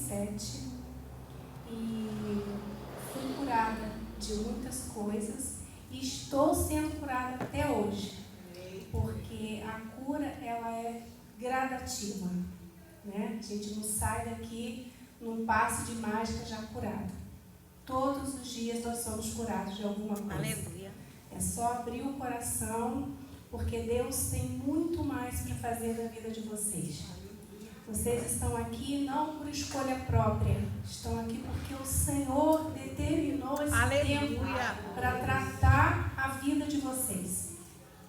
2017 e fui curada de muitas coisas e estou sendo curada até hoje, porque a cura ela é gradativa, né? A gente não sai daqui num passe de mágica já curada. Todos os dias nós somos curados de alguma coisa. Aleluia. É só abrir o coração, porque Deus tem muito mais para fazer na vida de vocês. Vocês estão aqui não por escolha própria, estão aqui porque o Senhor determinou esse tempo para tratar a vida de vocês.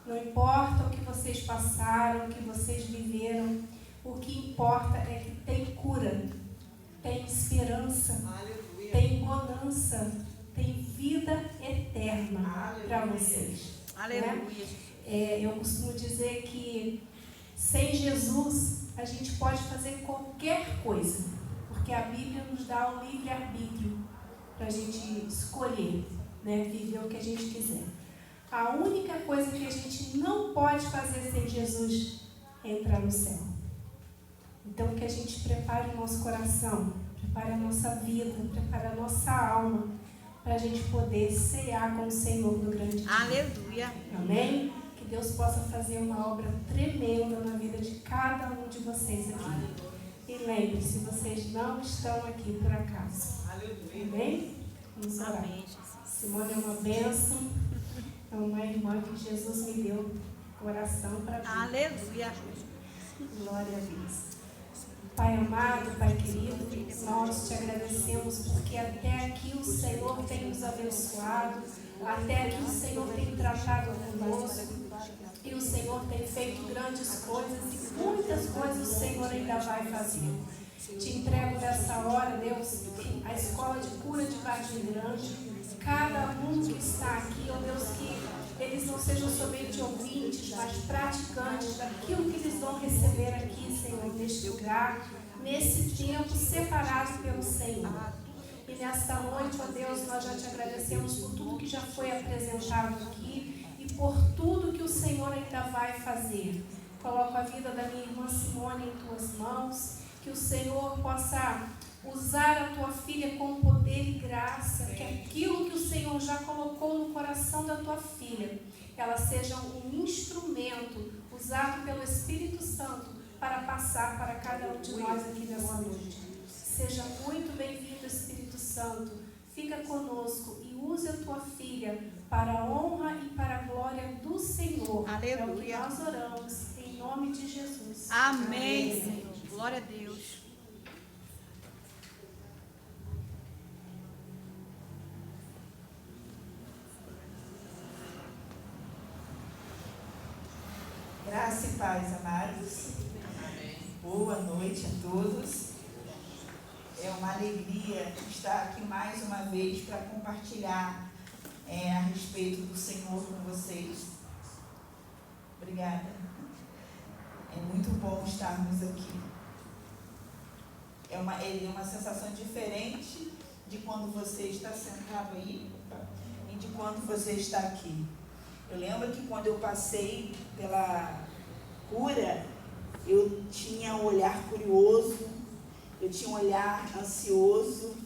Não importa o que vocês passaram, o que vocês viveram, o que importa é que tem cura, tem esperança, tem bonança, tem vida eterna para vocês. Aleluia. Né? Eu costumo dizer que sem Jesus a gente pode fazer qualquer coisa, porque a Bíblia nos dá o livre-arbítrio para a gente escolher, né? Viver o que a gente quiser. A única coisa que a gente não pode fazer sem Jesus é entrar no céu. Então que a gente prepare o nosso coração, prepare a nossa vida, prepare a nossa alma, para a gente poder cear com o Senhor no grande dia. Aleluia. Amém? Que Deus possa fazer uma obra tremenda na vida de cada um de vocês aqui. E lembre-se, vocês não estão aqui por acaso. Amém? Vamos orar. Amém, Jesus. Simone é uma bênção. É uma irmã que Jesus me deu coração para vida. Aleluia. Glória a Deus. Pai amado, Pai querido, nós te agradecemos porque até aqui o Senhor tem nos abençoado, até aqui o Senhor tem tratado conosco e o Senhor tem feito grandes coisas e muitas coisas o Senhor ainda vai fazer. Te entrego nessa hora, Deus, a escola de cura de Vargem Grande, cada um que está aqui, ó Deus, que eles não sejam somente ouvintes, mas praticantes daquilo que eles vão receber aqui, Senhor, neste lugar, nesse tempo separado pelo Senhor. E nesta noite, ó Deus, nós já te agradecemos por tudo que já foi apresentado aqui e por tudo que o Senhor ainda vai fazer. Coloco a vida da minha irmã Simone em tuas mãos, que o Senhor possa usar a tua filha com poder e graça, que aquilo que o Senhor já colocou no coração da tua filha, ela seja um instrumento usado pelo Espírito Santo para passar para cada um de nós aqui nessa noite. Seja muito bem-vindo, Espírito Santo. Fica conosco e use a tua filha para a honra e para a glória do Senhor. Aleluia. É o que nós oramos, em nome de Jesus. Amém, Senhor. Glória a Deus. Graça e paz, amados. Amém. Boa noite a todos. É uma alegria estar aqui mais uma vez para compartilhar a respeito do Senhor com vocês. Obrigada. É muito bom estarmos aqui. É uma sensação diferente de quando você está sentado aí e de quando você está aqui. Eu lembro que quando eu passei pela cura, eu tinha um olhar curioso, eu tinha um olhar ansioso,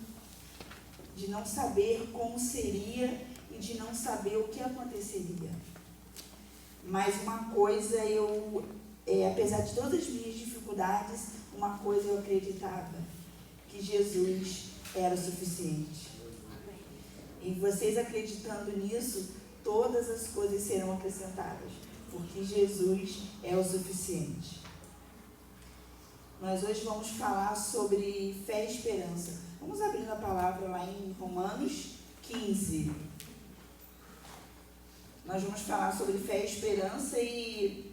de não saber como seria e de não saber o que aconteceria. Mas uma coisa apesar de todas as minhas dificuldades, uma coisa eu acreditava, que Jesus era o suficiente. E vocês acreditando nisso, todas as coisas serão acrescentadas, porque Jesus é o suficiente. Nós hoje vamos falar sobre fé e esperança. Vamos abrir a palavra lá em Romanos 15. Nós vamos falar sobre fé e esperança e,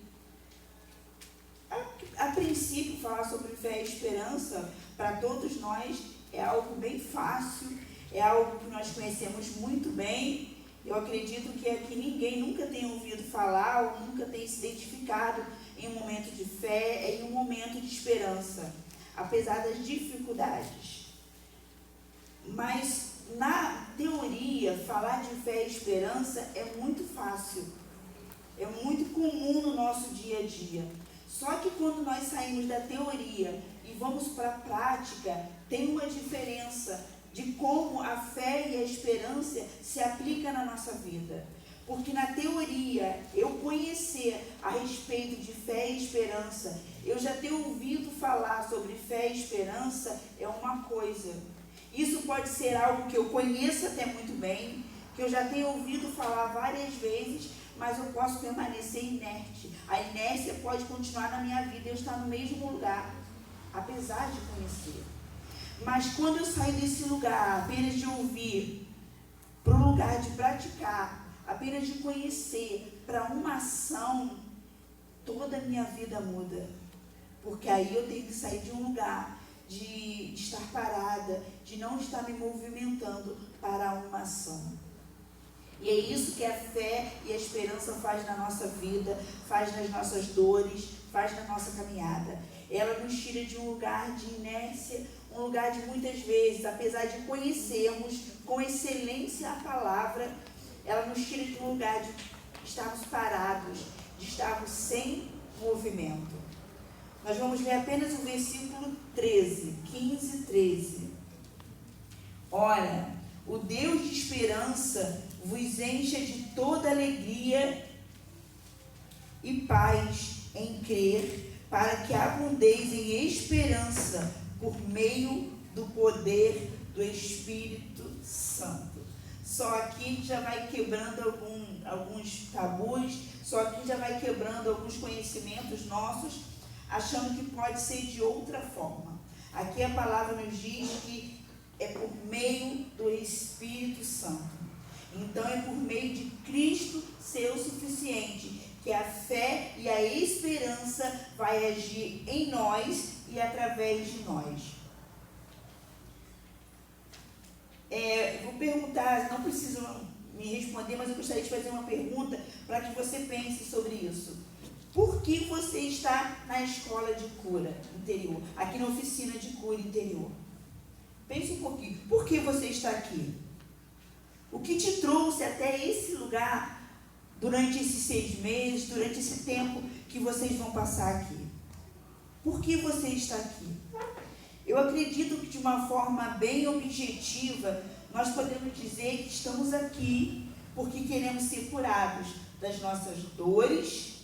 a princípio, falar sobre fé e esperança, para todos nós, é algo bem fácil, é algo que nós conhecemos muito bem. Eu acredito que aqui ninguém nunca tenha ouvido falar ou nunca tenha se identificado em um momento de fé, em um momento de esperança, apesar das dificuldades. Mas, na teoria, falar de fé e esperança é muito fácil, é muito comum no nosso dia a dia. Só que quando nós saímos da teoria e vamos para a prática, tem uma diferença de como a fé e a esperança se aplicam na nossa vida. Porque na teoria, eu conhecer a respeito de fé e esperança, eu já ter ouvido falar sobre fé e esperança é uma coisa. Isso pode ser algo que eu conheço até muito bem, que eu já tenho ouvido falar várias vezes, mas eu posso permanecer inerte. A inércia pode continuar na minha vida, eu estar no mesmo lugar, apesar de conhecer. Mas quando eu saio desse lugar, apenas de ouvir, para o lugar de praticar, apenas de conhecer, para uma ação, toda a minha vida muda. Porque aí eu tenho que sair de um lugar de estar parada, de não estar me movimentando para uma ação. E é isso que a fé e a esperança faz na nossa vida, faz nas nossas dores, faz na nossa caminhada. Ela nos tira de um lugar de inércia, um lugar de muitas vezes, apesar de conhecermos com excelência a palavra, ela nos tira de um lugar de estarmos parados, de estarmos sem movimento. Nós vamos ler apenas o versículo 13, 15 e 13. Ora, o Deus de esperança vos encha de toda alegria e paz em crer, para que abundeis em esperança por meio do poder do Espírito Santo. Só aqui já vai quebrando alguns tabus, só aqui já vai quebrando alguns conhecimentos nossos, achando que pode ser de outra forma. Aqui a palavra nos diz que é por meio do Espírito Santo. Então é por meio de Cristo ser o suficiente, que a fé e a esperança vai agir em nós e através de nós. Vou perguntar, não preciso me responder, mas eu gostaria de fazer uma pergunta para que você pense sobre isso. Por que você está na escola de cura interior, aqui na oficina de cura interior? Pense um pouquinho. Por que você está aqui? O que te trouxe até esse lugar durante esses 6 meses, durante esse tempo que vocês vão passar aqui? Por que você está aqui? Eu acredito que de uma forma bem objetiva, nós podemos dizer que estamos aqui porque queremos ser curados das nossas dores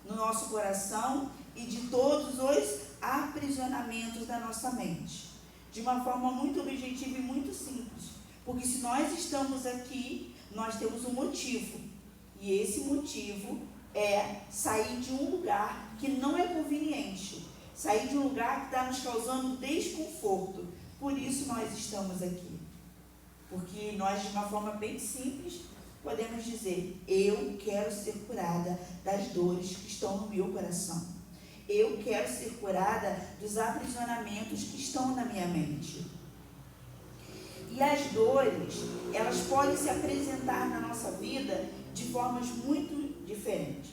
no nosso coração e de todos os aprisionamentos da nossa mente. De uma forma muito objetiva e muito simples. Porque se nós estamos aqui, nós temos um motivo. E esse motivo é sair de um lugar que não é conveniente. Sair de um lugar que está nos causando desconforto. Por isso nós estamos aqui. Porque nós, de uma forma bem simples, podemos dizer: eu quero ser curada das dores que estão no meu coração. Eu quero ser curada dos aprisionamentos que estão na minha mente. E as dores, elas podem se apresentar na nossa vida de formas muito diferentes.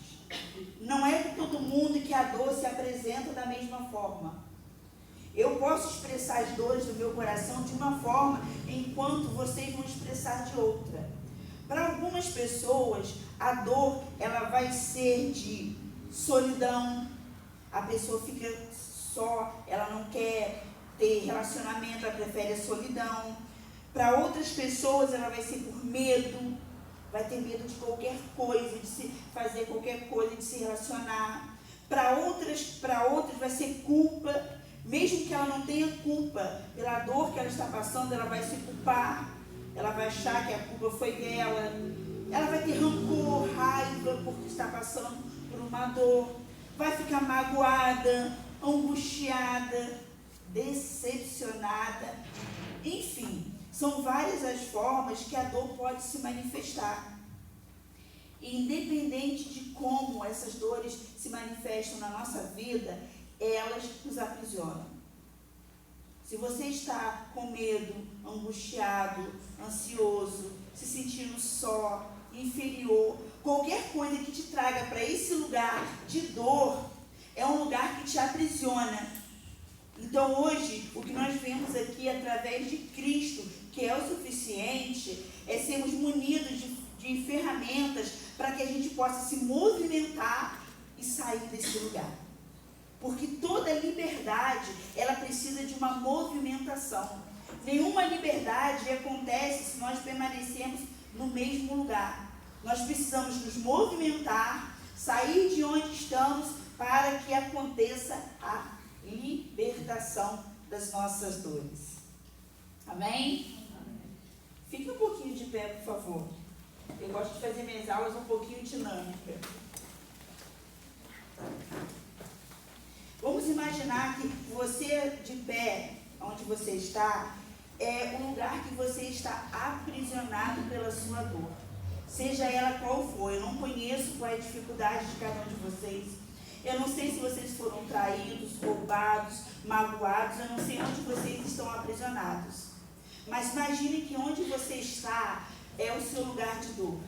Não é com todo mundo que a dor se apresenta da mesma forma. Eu posso expressar as dores do meu coração de uma forma, enquanto vocês vão expressar de outra. Para algumas pessoas, a dor, ela vai ser de solidão. A pessoa fica só, ela não quer ter relacionamento, ela prefere a solidão. Para outras pessoas, ela vai ser por medo, vai ter medo de qualquer coisa, de se fazer qualquer coisa, de se relacionar. Para outras vai ser culpa, mesmo que ela não tenha culpa pela dor que ela está passando, ela vai se culpar, ela vai achar que a culpa foi dela, ela vai ter rancor, raiva, porque está passando por uma dor, vai ficar magoada, angustiada, decepcionada, enfim. São várias as formas que a dor pode se manifestar. E independente de como essas dores se manifestam na nossa vida, elas nos aprisionam. Se você está com medo, angustiado, ansioso, se sentindo só, inferior, qualquer coisa que te traga para esse lugar de dor, é um lugar que te aprisiona. Então hoje, o que nós vemos aqui através de Cristo, que é o suficiente, é sermos munidos de ferramentas para que a gente possa se movimentar e sair desse lugar. Porque toda liberdade, ela precisa de uma movimentação. Nenhuma liberdade acontece se nós permanecermos no mesmo lugar. Nós precisamos nos movimentar, sair de onde estamos para que aconteça a libertação das nossas dores. Amém? Fique um pouquinho de pé, por favor. Eu gosto de fazer minhas aulas um pouquinho dinâmicas. Vamos imaginar que você de pé, onde você está, é um lugar que você está aprisionado pela sua dor. Seja ela qual for. Eu não conheço qual é a dificuldade de cada um de vocês. Eu não sei se vocês foram traídos, roubados, magoados. Eu não sei onde vocês estão aprisionados. Mas imagine que onde você está é o seu lugar de dor.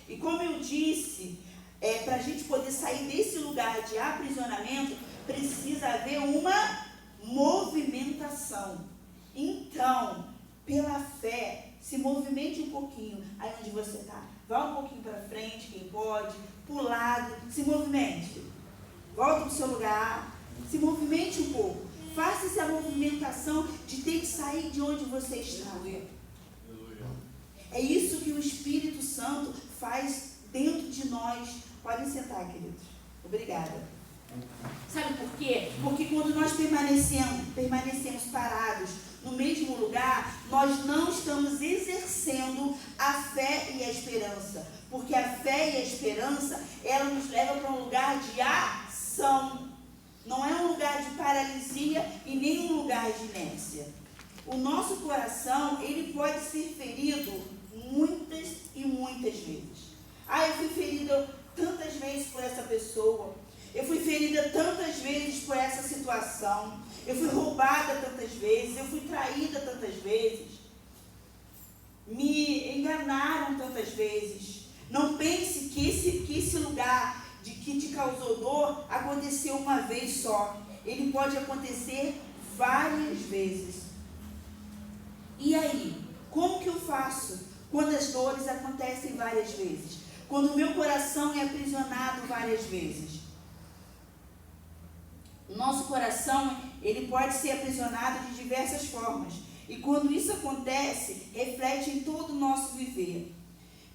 E como eu disse, para a gente poder sair desse lugar de aprisionamento, precisa haver uma movimentação. Então, pela fé, se movimente um pouquinho aí onde você está. Vá um pouquinho para frente, quem pode, para o lado, se movimente. Volta para o seu lugar, se movimente um pouco. Faça essa movimentação de ter que sair de onde você está. É isso que o Espírito Santo faz dentro de nós. Podem sentar, queridos. Obrigada. Sabe por quê? Porque quando nós permanecemos parados no mesmo lugar, nós não estamos exercendo a fé e a esperança. Porque a fé e a esperança, ela nos leva para um lugar de ação. Não é um lugar de paralisia e nem um lugar de inércia. O nosso coração, ele pode ser ferido muitas e muitas vezes. Eu fui ferida tantas vezes por essa pessoa. Eu fui ferida tantas vezes por essa situação. Eu fui roubada tantas vezes. Eu fui traída tantas vezes. Me enganaram tantas vezes. Não pense que esse lugar que te causou dor aconteceu uma vez só. Ele pode acontecer várias vezes. E aí? Como que eu faço quando as dores acontecem várias vezes? Quando o meu coração é aprisionado várias vezes? O nosso coração, ele pode ser aprisionado de diversas formas. E quando isso acontece, reflete em todo o nosso viver.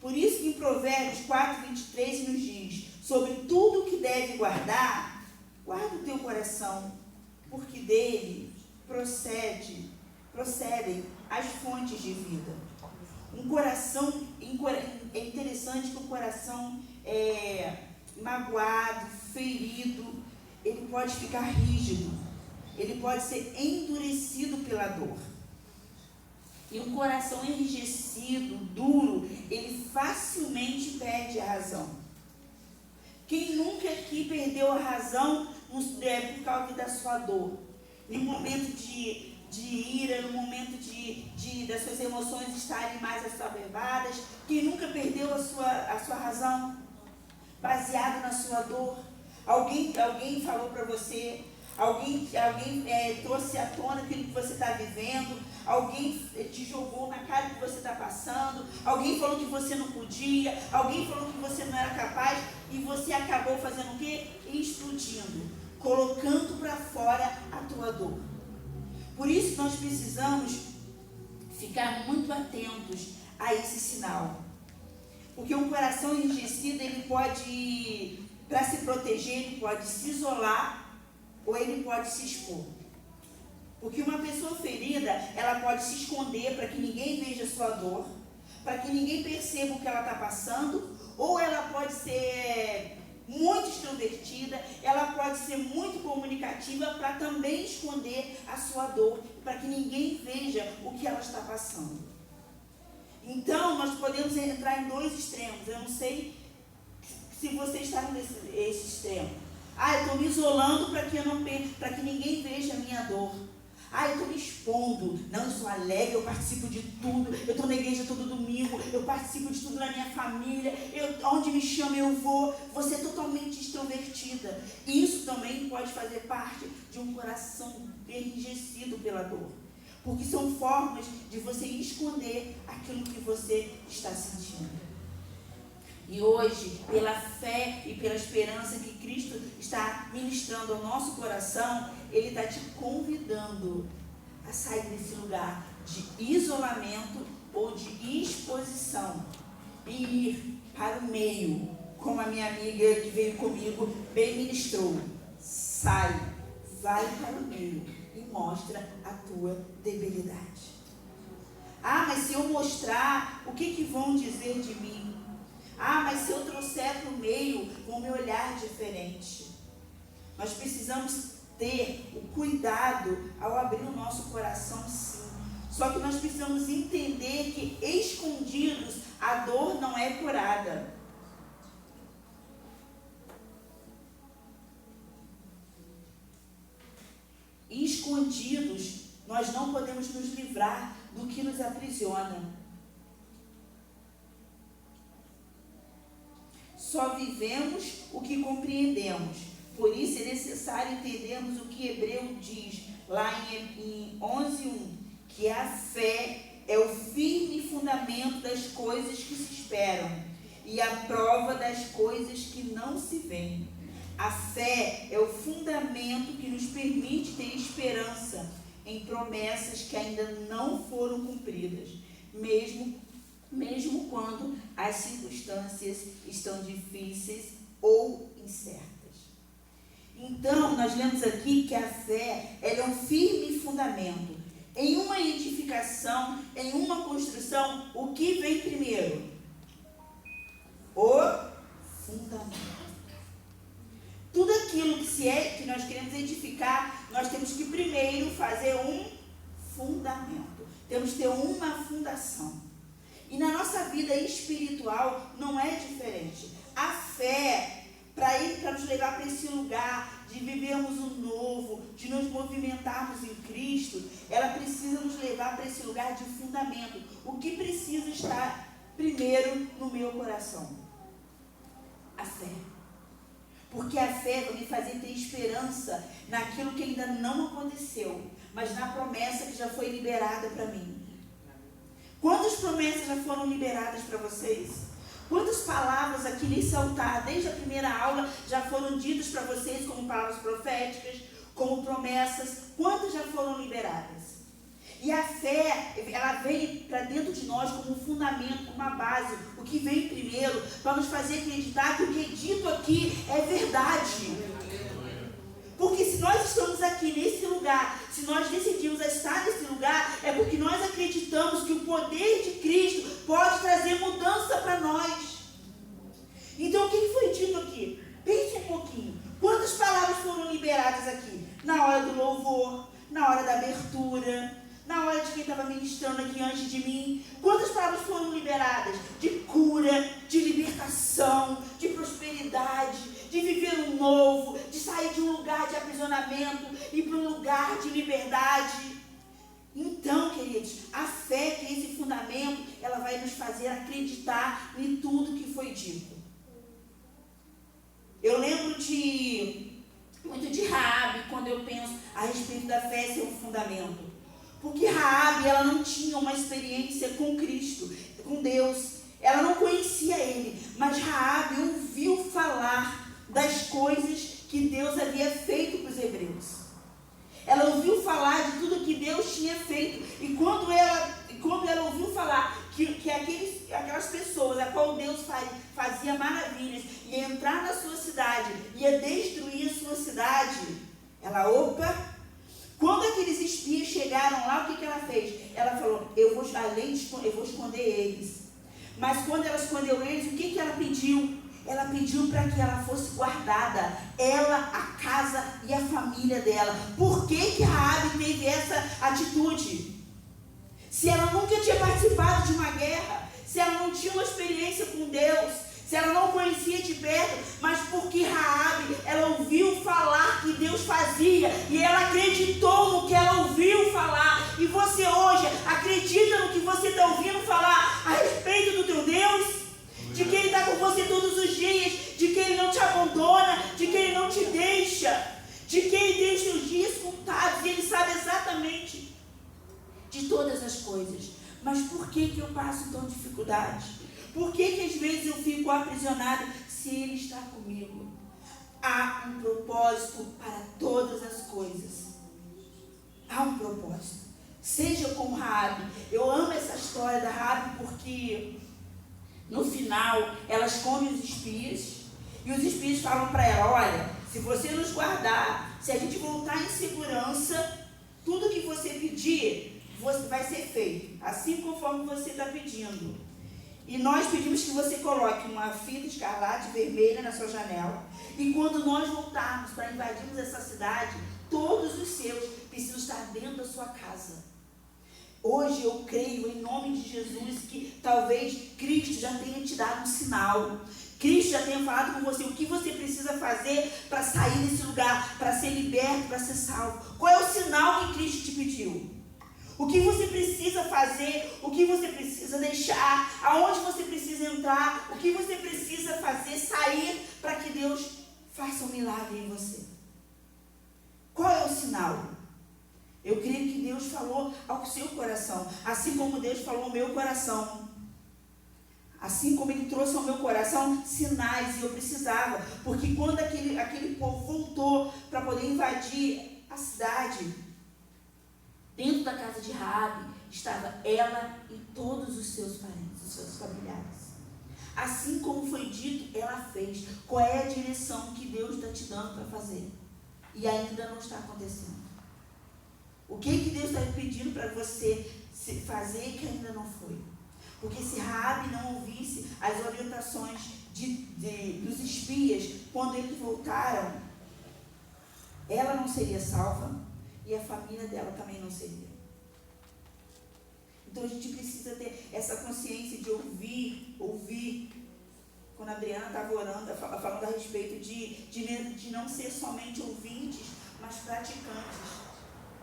Por isso que em Provérbios 4:23 nos diz: sobre tudo que deve guardar, guarda o teu coração, porque dele procedem as fontes de vida. Um coração, é interessante que o coração magoado, ferido, ele pode ficar rígido, ele pode ser endurecido pela dor. E um coração enrijecido, duro, ele facilmente perde a razão. Quem nunca aqui perdeu a razão por causa da sua dor? No momento de ira, no momento das suas emoções estarem mais assoberbadas. Quem nunca perdeu a sua razão baseado na sua dor? Alguém falou para você, alguém trouxe à tona aquilo que você está vivendo, alguém te jogou na cara o que você está passando, alguém falou que você não podia, alguém falou que você não era capaz, e você acabou fazendo o quê? Explodindo, colocando para fora a tua dor. Por isso nós precisamos ficar muito atentos a esse sinal. Porque um coração enrijecido, ele pode, para se proteger, ele pode se isolar ou ele pode se expor. Porque uma pessoa ferida, ela pode se esconder para que ninguém veja a sua dor, para que ninguém perceba o que ela está passando, ou ela pode ser muito extrovertida, ela pode ser muito comunicativa para também esconder a sua dor, para que ninguém veja o que ela está passando. Então, nós podemos entrar em dois extremos. Eu não sei se você está nesse extremo. Eu estou me isolando para que ninguém veja a minha dor. Eu estou me expondo. Não, eu sou alegre, eu participo de tudo. Eu estou na igreja todo domingo, eu participo de tudo na minha família. Onde me chama eu vou. Você é totalmente extrovertida. Isso também pode fazer parte de um coração enrijecido pela dor. Porque são formas de você esconder aquilo que você está sentindo. E hoje, pela fé e pela esperança que Cristo está ministrando ao nosso coração, Ele está te convidando a sair desse lugar de isolamento ou de exposição e ir para o meio, como a minha amiga que veio comigo bem ministrou. Sai, vai para o meio e mostra a tua debilidade. Ah, mas se eu mostrar, o que vão dizer de mim? Ah, mas se eu trouxer para o meio, vão me olhar diferente. Nós precisamos ter o cuidado ao abrir o nosso coração, sim. Só que nós precisamos entender que escondidos a dor não é curada. Escondidos, nós não podemos nos livrar do que nos aprisiona. Só vivemos o que compreendemos. Por isso é necessário entendermos o que Hebreu diz, lá em 11:1, que a fé é o firme fundamento das coisas que se esperam e a prova das coisas que não se veem. A fé é o fundamento que nos permite ter esperança em promessas que ainda não foram cumpridas, mesmo quando as circunstâncias estão difíceis ou incertas. Então, nós lemos aqui que a fé ela é um firme fundamento. Em uma edificação, em uma construção, o que vem primeiro? O fundamento. Tudo aquilo que nós queremos edificar, nós temos que primeiro fazer um fundamento. Temos que ter uma fundação. E na nossa vida espiritual não é diferente. A fé, para nos levar para esse lugar de vivermos o novo, de nos movimentarmos em Cristo, ela precisa nos levar para esse lugar de fundamento. O que precisa estar primeiro no meu coração? A fé. Porque a fé vai me fazer ter esperança naquilo que ainda não aconteceu, mas na promessa que já foi liberada para mim. Quantas promessas já foram liberadas para vocês? Quantas palavras aqui nesse altar, desde a primeira aula, já foram ditas para vocês como palavras proféticas, como promessas? Quantas já foram liberadas? E a fé, ela vem para dentro de nós como um fundamento, como uma base, o que vem primeiro, para nos fazer acreditar que o que é dito aqui é verdade. Porque se nós estamos aqui nesse lugar, se nós decidimos estar nesse lugar, é porque nós acreditamos que o poder de Cristo pode trazer mudança para nós. Então, o que foi dito aqui? Pense um pouquinho. Quantas palavras foram liberadas aqui? Na hora do louvor, na hora da abertura, na hora de quem estava ministrando aqui antes de mim. Quantas palavras foram liberadas? De cura, de libertação, de prosperidade, de viver um novo, de sair de um lugar de aprisionamento e para um lugar de liberdade. Então, queridos, a fé, que é esse fundamento, ela vai nos fazer acreditar em tudo que foi dito. Eu lembro muito de Raabe, quando eu penso a respeito da fé ser um fundamento. Porque Raabe, ela não tinha uma experiência com Cristo, com Deus. Ela não conhecia Ele, mas Raabe ouviu falar das coisas que Deus havia feito para os hebreus. Ela ouviu falar de tudo que Deus tinha feito. E quando ela ouviu falar que aquelas pessoas a qual Deus fazia maravilhas, ia entrar na sua cidade, ia destruir a sua cidade, quando aqueles espias chegaram lá, o que ela fez? Ela falou, eu vou esconder eles. Mas quando ela escondeu eles, o que ela pediu? Ela pediu para que ela fosse guardada, ela, a casa e a família dela. Por que Raabe teve essa atitude? Se ela nunca tinha participado de uma guerra, se ela não tinha uma experiência com Deus, se ela não conhecia de perto, mas porque Raabe, ela ouviu falar que Deus fazia e ela acreditou no que ela ouviu falar. E você hoje acredita no que você está ouvindo falar a respeito do teu Deus? De que Ele está com você todos os dias, de que Ele não te abandona, de que Ele não te deixa, de que Ele tem os seus dias contados e Ele sabe exatamente de todas as coisas. Mas por que eu passo tão dificuldade? Por que às vezes eu fico aprisionada se Ele está comigo? Há um propósito para todas as coisas. Há um propósito. Seja como Raabe. Eu amo essa história da Raabe porque no final elas comem os espias e os espias falam para ela: olha, se você nos guardar, se a gente voltar em segurança, tudo que você pedir vai ser feito, assim conforme você está pedindo. E nós pedimos que você coloque uma fita escarlate vermelha na sua janela. E quando nós voltarmos para invadirmos essa cidade, todos os seus precisam estar dentro da sua casa. Hoje eu creio, em nome de Jesus, que talvez Cristo já tenha te dado um sinal. Cristo já tenha falado com você o que você precisa fazer para sair desse lugar, para ser liberto, para ser salvo. Qual é o sinal que Cristo te pediu? O que você precisa fazer, o que você precisa deixar, aonde você precisa entrar, o que você precisa fazer, sair para que Deus faça um milagre em você. Qual é o sinal? Eu creio que Deus falou ao seu coração, assim como Deus falou ao meu coração. Assim como Ele trouxe ao meu coração sinais, e eu precisava, porque quando aquele povo voltou para poder invadir a cidade, dentro da casa de Raabe estava ela e todos os seus parentes, os seus familiares. Assim como foi dito, ela fez. Qual é a direção que Deus está te dando para fazer? E ainda não está acontecendo. O que Deus está pedindo para você fazer que ainda não foi? Porque se Raabe não ouvisse as orientações dos espias, quando eles voltaram, ela não seria salva e a família dela também não seria. Então a gente precisa ter essa consciência de ouvir. Quando a Adriana estava orando, falando a respeito de não ser somente ouvintes, mas praticantes.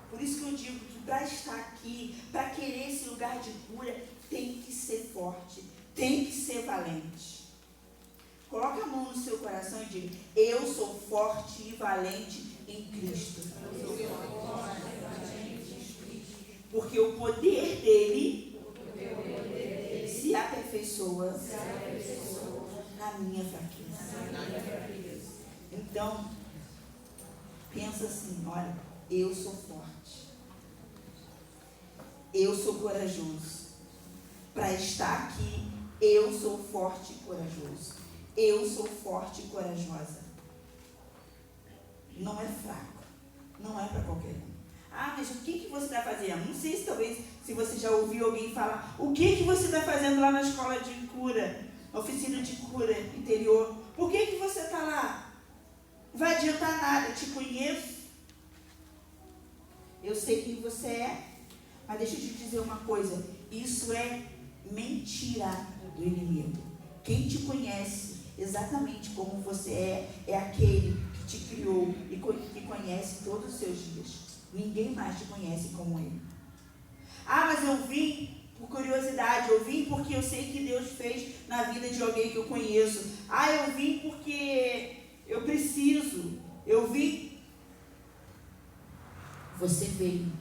Por isso que eu digo que para estar aqui, para querer esse lugar de cura, tem que ser forte, tem que ser valente. Coloque a mão no seu coração e diga: eu sou forte e valente em Cristo. Porque o poder dele se aperfeiçoa na minha fraqueza. Então, pensa assim: olha, eu sou forte, eu sou corajoso. Para estar aqui, eu sou forte e corajoso. Eu sou forte e corajosa. Não é fraco, não é para qualquer um. Ah, mas o que você está fazendo? Não sei se talvez, se você já ouviu alguém falar, o que você está fazendo lá na escola de cura, na oficina de cura interior? Por que você está lá? Não vai adiantar nada, eu te conheço. Eu sei quem você é, mas deixa eu te dizer uma coisa, isso é mentira do inimigo. Quem te conhece exatamente como você é aquele que te criou e que conhece todos os seus dias. Ninguém mais te conhece como ele. Ah, mas eu vim por curiosidade, eu vim porque eu sei que Deus fez na vida de alguém que eu conheço. Ah, eu vim porque eu preciso, eu vim. Você veio,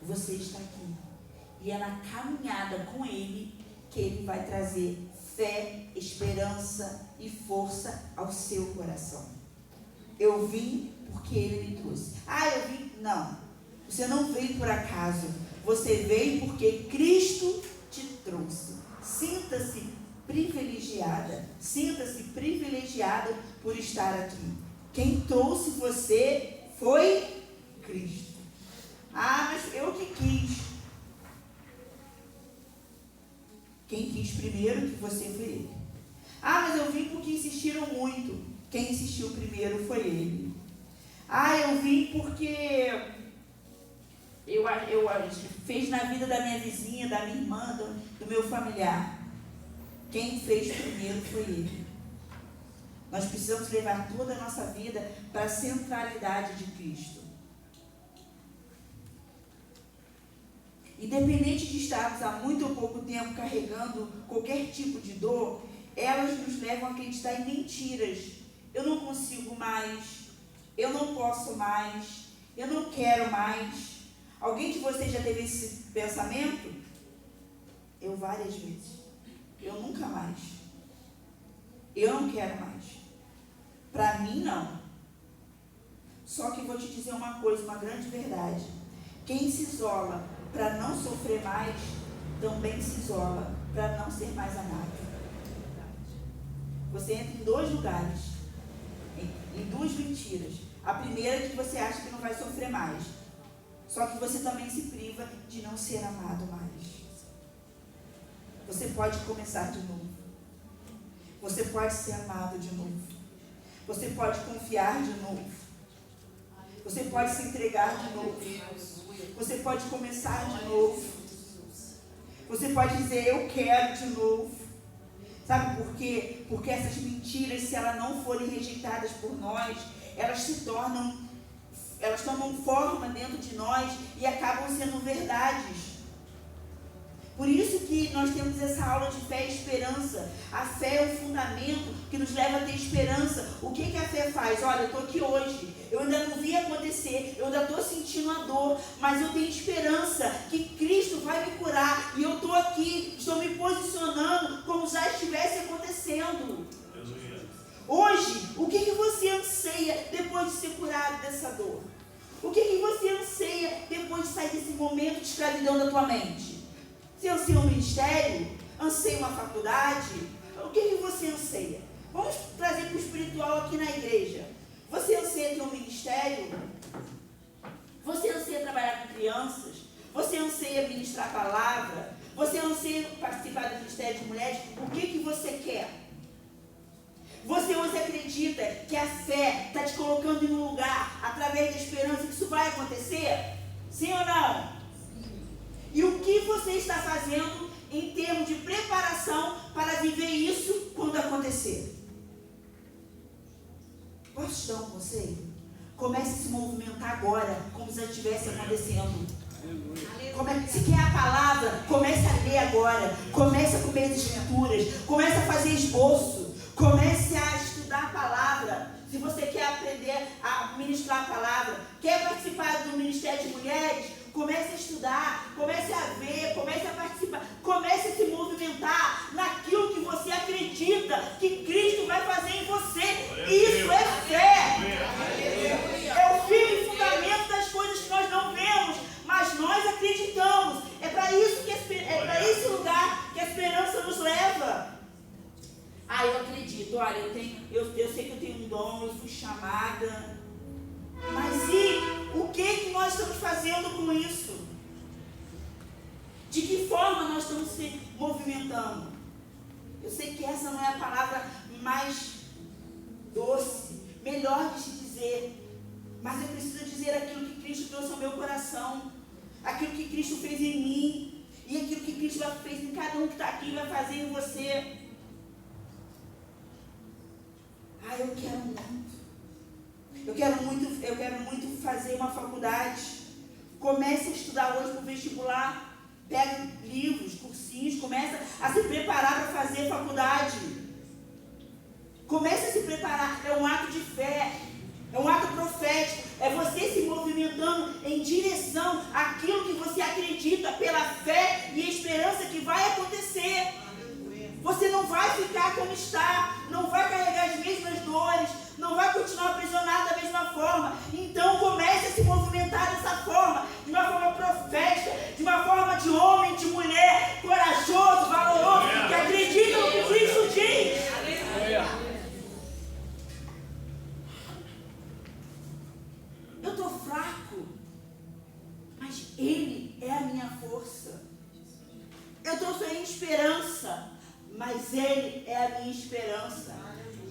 você está aqui. E é na caminhada com Ele que Ele vai trazer fé, esperança e força ao seu coração. Eu vim porque Ele me trouxe. Ah, eu vim. Não, você não veio por acaso. Você veio porque Cristo te trouxe. Sinta-se privilegiada. Sinta-se privilegiada por estar aqui. Quem trouxe você foi Cristo. Ah, mas eu que quis. Quem quis primeiro que você foi ele. Ah, mas eu vim porque insistiram muito. Quem insistiu primeiro foi ele. Ah, eu vim porque eu fez na vida da minha vizinha, da minha irmã, do meu familiar. Quem fez primeiro foi ele. Nós precisamos levar toda a nossa vida para a centralidade de Cristo. Independente de estarmos há muito ou pouco tempo carregando qualquer tipo de dor, elas nos levam a acreditar em mentiras. Eu não consigo mais, eu não posso mais, eu não quero mais. Alguém de vocês já teve esse pensamento? Eu várias vezes. Eu nunca mais. Eu não quero mais. Para mim, não. Só que vou te dizer uma coisa, uma grande verdade. Quem se isola para não sofrer mais, também se isola para não ser mais amado. Você entra em dois lugares, em duas mentiras. A primeira é que você acha que não vai sofrer mais. Só que você também se priva de não ser amado mais. Você pode começar de novo. Você pode ser amado de novo. Você pode confiar de novo. Você pode se entregar de novo. Você pode começar de novo. Você pode dizer, eu quero de novo. Sabe por quê? Porque essas mentiras, se elas não forem rejeitadas por nós, elas tomam forma dentro de nós e acabam sendo verdades. Por isso que nós temos essa aula de fé e esperança. A fé é o fundamento que nos leva a ter esperança. O que a fé faz? Olha, eu estou aqui hoje, eu ainda não vi acontecer, eu ainda estou sentindo a dor, mas eu tenho esperança que Cristo vai me curar. E eu estou aqui, estou me posicionando como já estivesse acontecendo. Hoje, o que você anseia depois de ser curado dessa dor? O que você anseia depois de sair desse momento de escravidão da tua mente? Você anseia um ministério? Anseia uma faculdade? O que você anseia? Vamos trazer para o espiritual aqui na igreja. Você anseia ter um ministério? Você anseia trabalhar com crianças? Você anseia ministrar a palavra? Você anseia participar do ministério de mulheres? O que você quer? Você hoje acredita que a fé está te colocando em um lugar, através da esperança, que isso vai acontecer? Sim ou não? E o que você está fazendo em termos de preparação para viver isso quando acontecer? Posso te dar um conselho? Comece a se movimentar agora, como se já estivesse acontecendo. Se quer a palavra, comece a ler agora. Comece a comer as escrituras. Comece a fazer esboço. Comece a estudar a palavra. Se você quer aprender a ministrar a palavra, quer participar do Ministério de Mulheres, comece a estudar, comece a ver, comece a participar, comece a se movimentar naquilo que você acredita que Cristo vai fazer em você. Isso é fé. É o firme fundamento das coisas que nós não vemos, mas nós acreditamos. É para isso para esse lugar que a esperança nos leva. Eu acredito, olha, eu sei que eu tenho um dom, eu fui chamada. Mas e o que nós estamos fazendo com isso? De que forma nós estamos se movimentando? Eu sei que essa não é a palavra mais doce, melhor de se dizer, mas eu preciso dizer aquilo que Cristo trouxe ao meu coração, aquilo que Cristo fez em mim, e aquilo que Cristo fez em cada um que está aqui e vai fazer em você. Eu quero muito fazer uma faculdade. Comece a estudar hoje para o vestibular. Pega livros, cursinhos, começa a se preparar para fazer faculdade. Comece a se preparar. É um ato de fé. É um ato profético. É você se movimentando em direção àquilo que você acredita pela fé e esperança que vai acontecer. Você não vai ficar como está, não vai carregar as mesmas dores, não vai continuar aprisionado da mesma forma. Então comece a se movimentar dessa forma, de uma forma profética, de uma forma de homem, de mulher, corajoso, valoroso, que acredita no que Cristo diz. Eu estou fraco, mas Ele é a minha força. Eu estou sem esperança, mas Ele é a minha esperança.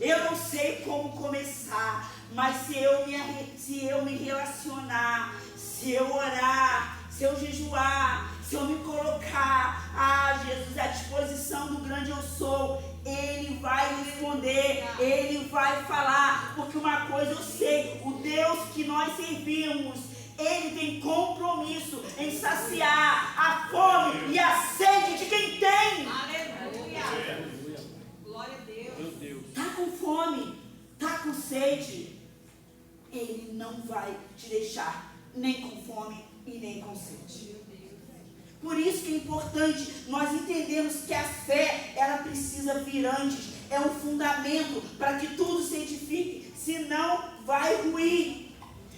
Eu não sei como começar, mas se eu me relacionar, se eu orar, se eu jejuar, se eu me colocar, Jesus, à disposição do grande eu sou, Ele vai responder, Ele vai falar, porque uma coisa eu sei, o Deus que nós servimos, Ele tem compromisso em saciar a fome e a sede de quem tem. Aleluia. Glória a Deus. Está com fome, está com sede. Ele não vai te deixar nem com fome e nem com sede. Por isso que é importante nós entendermos que a fé, ela precisa vir antes. É um fundamento para que tudo se edifique, senão vai ruir.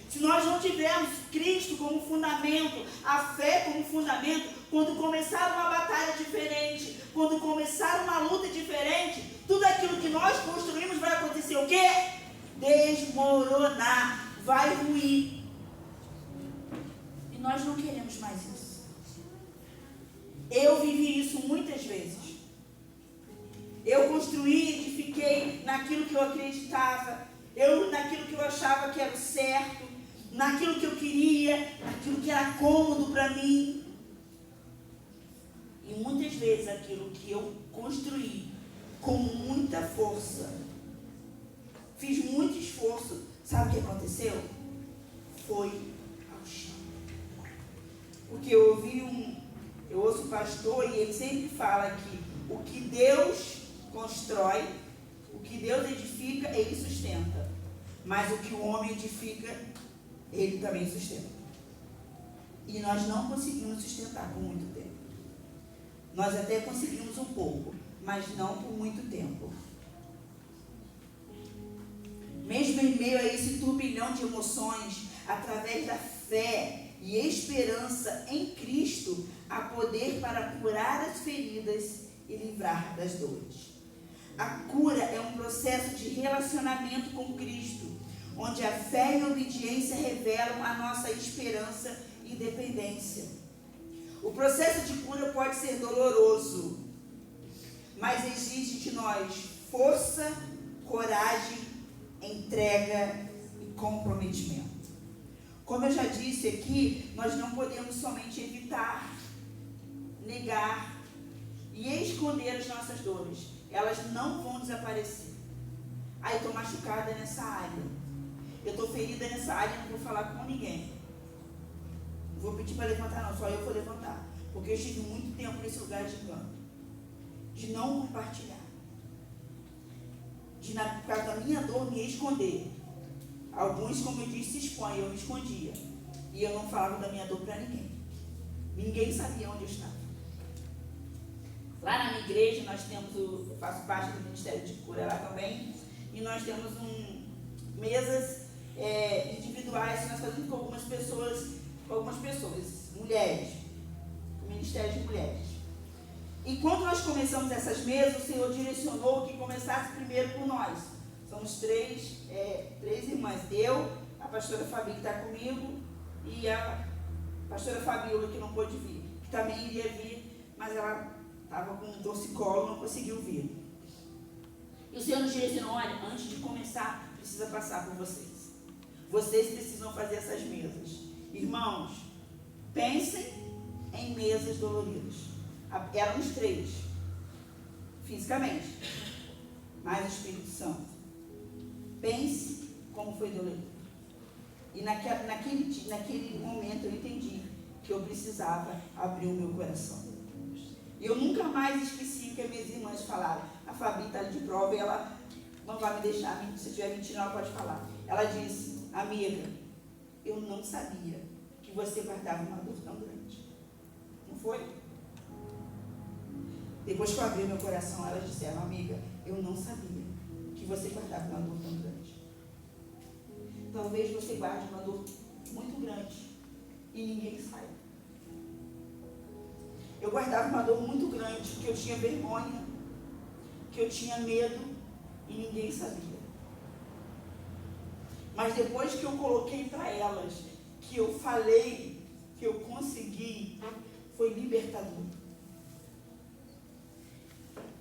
Se nós não tivermos Cristo como fundamento, a fé como fundamento, quando começar uma batalha diferente, quando começar uma luta diferente, tudo aquilo que nós construímos vai acontecer o quê? Desmoronar, vai ruir. E nós não queremos mais isso. Eu vivi isso muitas vezes. Eu construí, edifiquei naquilo que eu acreditava, naquilo que eu achava que era o certo, naquilo que eu queria, naquilo que era cômodo para mim. E muitas vezes aquilo que eu construí com muita força, fiz muito esforço, sabe o que aconteceu? Foi ao chão. Porque eu ouço o pastor e ele sempre fala que o que Deus constrói, o que Deus edifica, ele sustenta. Mas o que o homem edifica, ele também sustenta. E nós não conseguimos sustentar por muito tempo. Nós até conseguimos um pouco, mas não por muito tempo. Mesmo em meio a esse turbilhão de emoções, através da fé e esperança em Cristo, há poder para curar as feridas e livrar das dores. A cura é um processo de relacionamento com Cristo, onde a fé e a obediência revelam a nossa esperança e dependência. O processo de cura pode ser doloroso, mas exige de nós força, coragem, entrega e comprometimento. Como eu já disse aqui, nós não podemos somente evitar, negar e esconder as nossas dores. Elas não vão desaparecer. Eu estou machucada nessa área. Eu estou ferida nessa área, não vou falar com ninguém. Não vou pedir para levantar não, só eu vou levantar. Porque eu estive muito tempo nesse lugar de engano. De não compartilhar. De, por causa da minha dor, me esconder. Alguns, como eu disse, se expõem, eu me escondia. E eu não falava da minha dor para ninguém. Ninguém sabia onde eu estava. Lá na minha igreja, nós temos, eu faço parte do Ministério de Cura lá também, e nós temos mesas individuais que nós fazemos com algumas pessoas, mulheres, o Ministério de Mulheres. E quando nós começamos essas mesas, o Senhor direcionou que começasse primeiro por nós. Somos três irmãs, eu, a pastora Fabi que está comigo, e a pastora Fabiola que não pôde vir, que também iria vir, mas ela estava com um torcicolo, não conseguiu vir. E o Senhor nos direcionou, olha, antes de começar, precisa passar por vocês. Vocês precisam fazer essas mesas. Irmãos, pensem em mesas doloridas. Éramos 3, fisicamente, mais o Espírito Santo. Pense como foi dolorido. E naquele momento eu entendi que eu precisava abrir o meu coração. E eu nunca mais esqueci o que as minhas irmãs falaram. A Fabi está de prova e ela não vai me deixar, se estiver mentindo, ela pode falar. Ela disse, amiga, eu não sabia que você guardava uma dor tão grande. Não foi? Depois que eu abri meu coração, elas disseram, amiga, eu não sabia que você guardava uma dor tão grande. Talvez você guarde uma dor muito grande e ninguém saiba. Eu guardava uma dor muito grande, que eu tinha vergonha, que eu tinha medo e ninguém sabia. Mas depois que eu coloquei para elas, que eu falei, que eu consegui, foi libertador.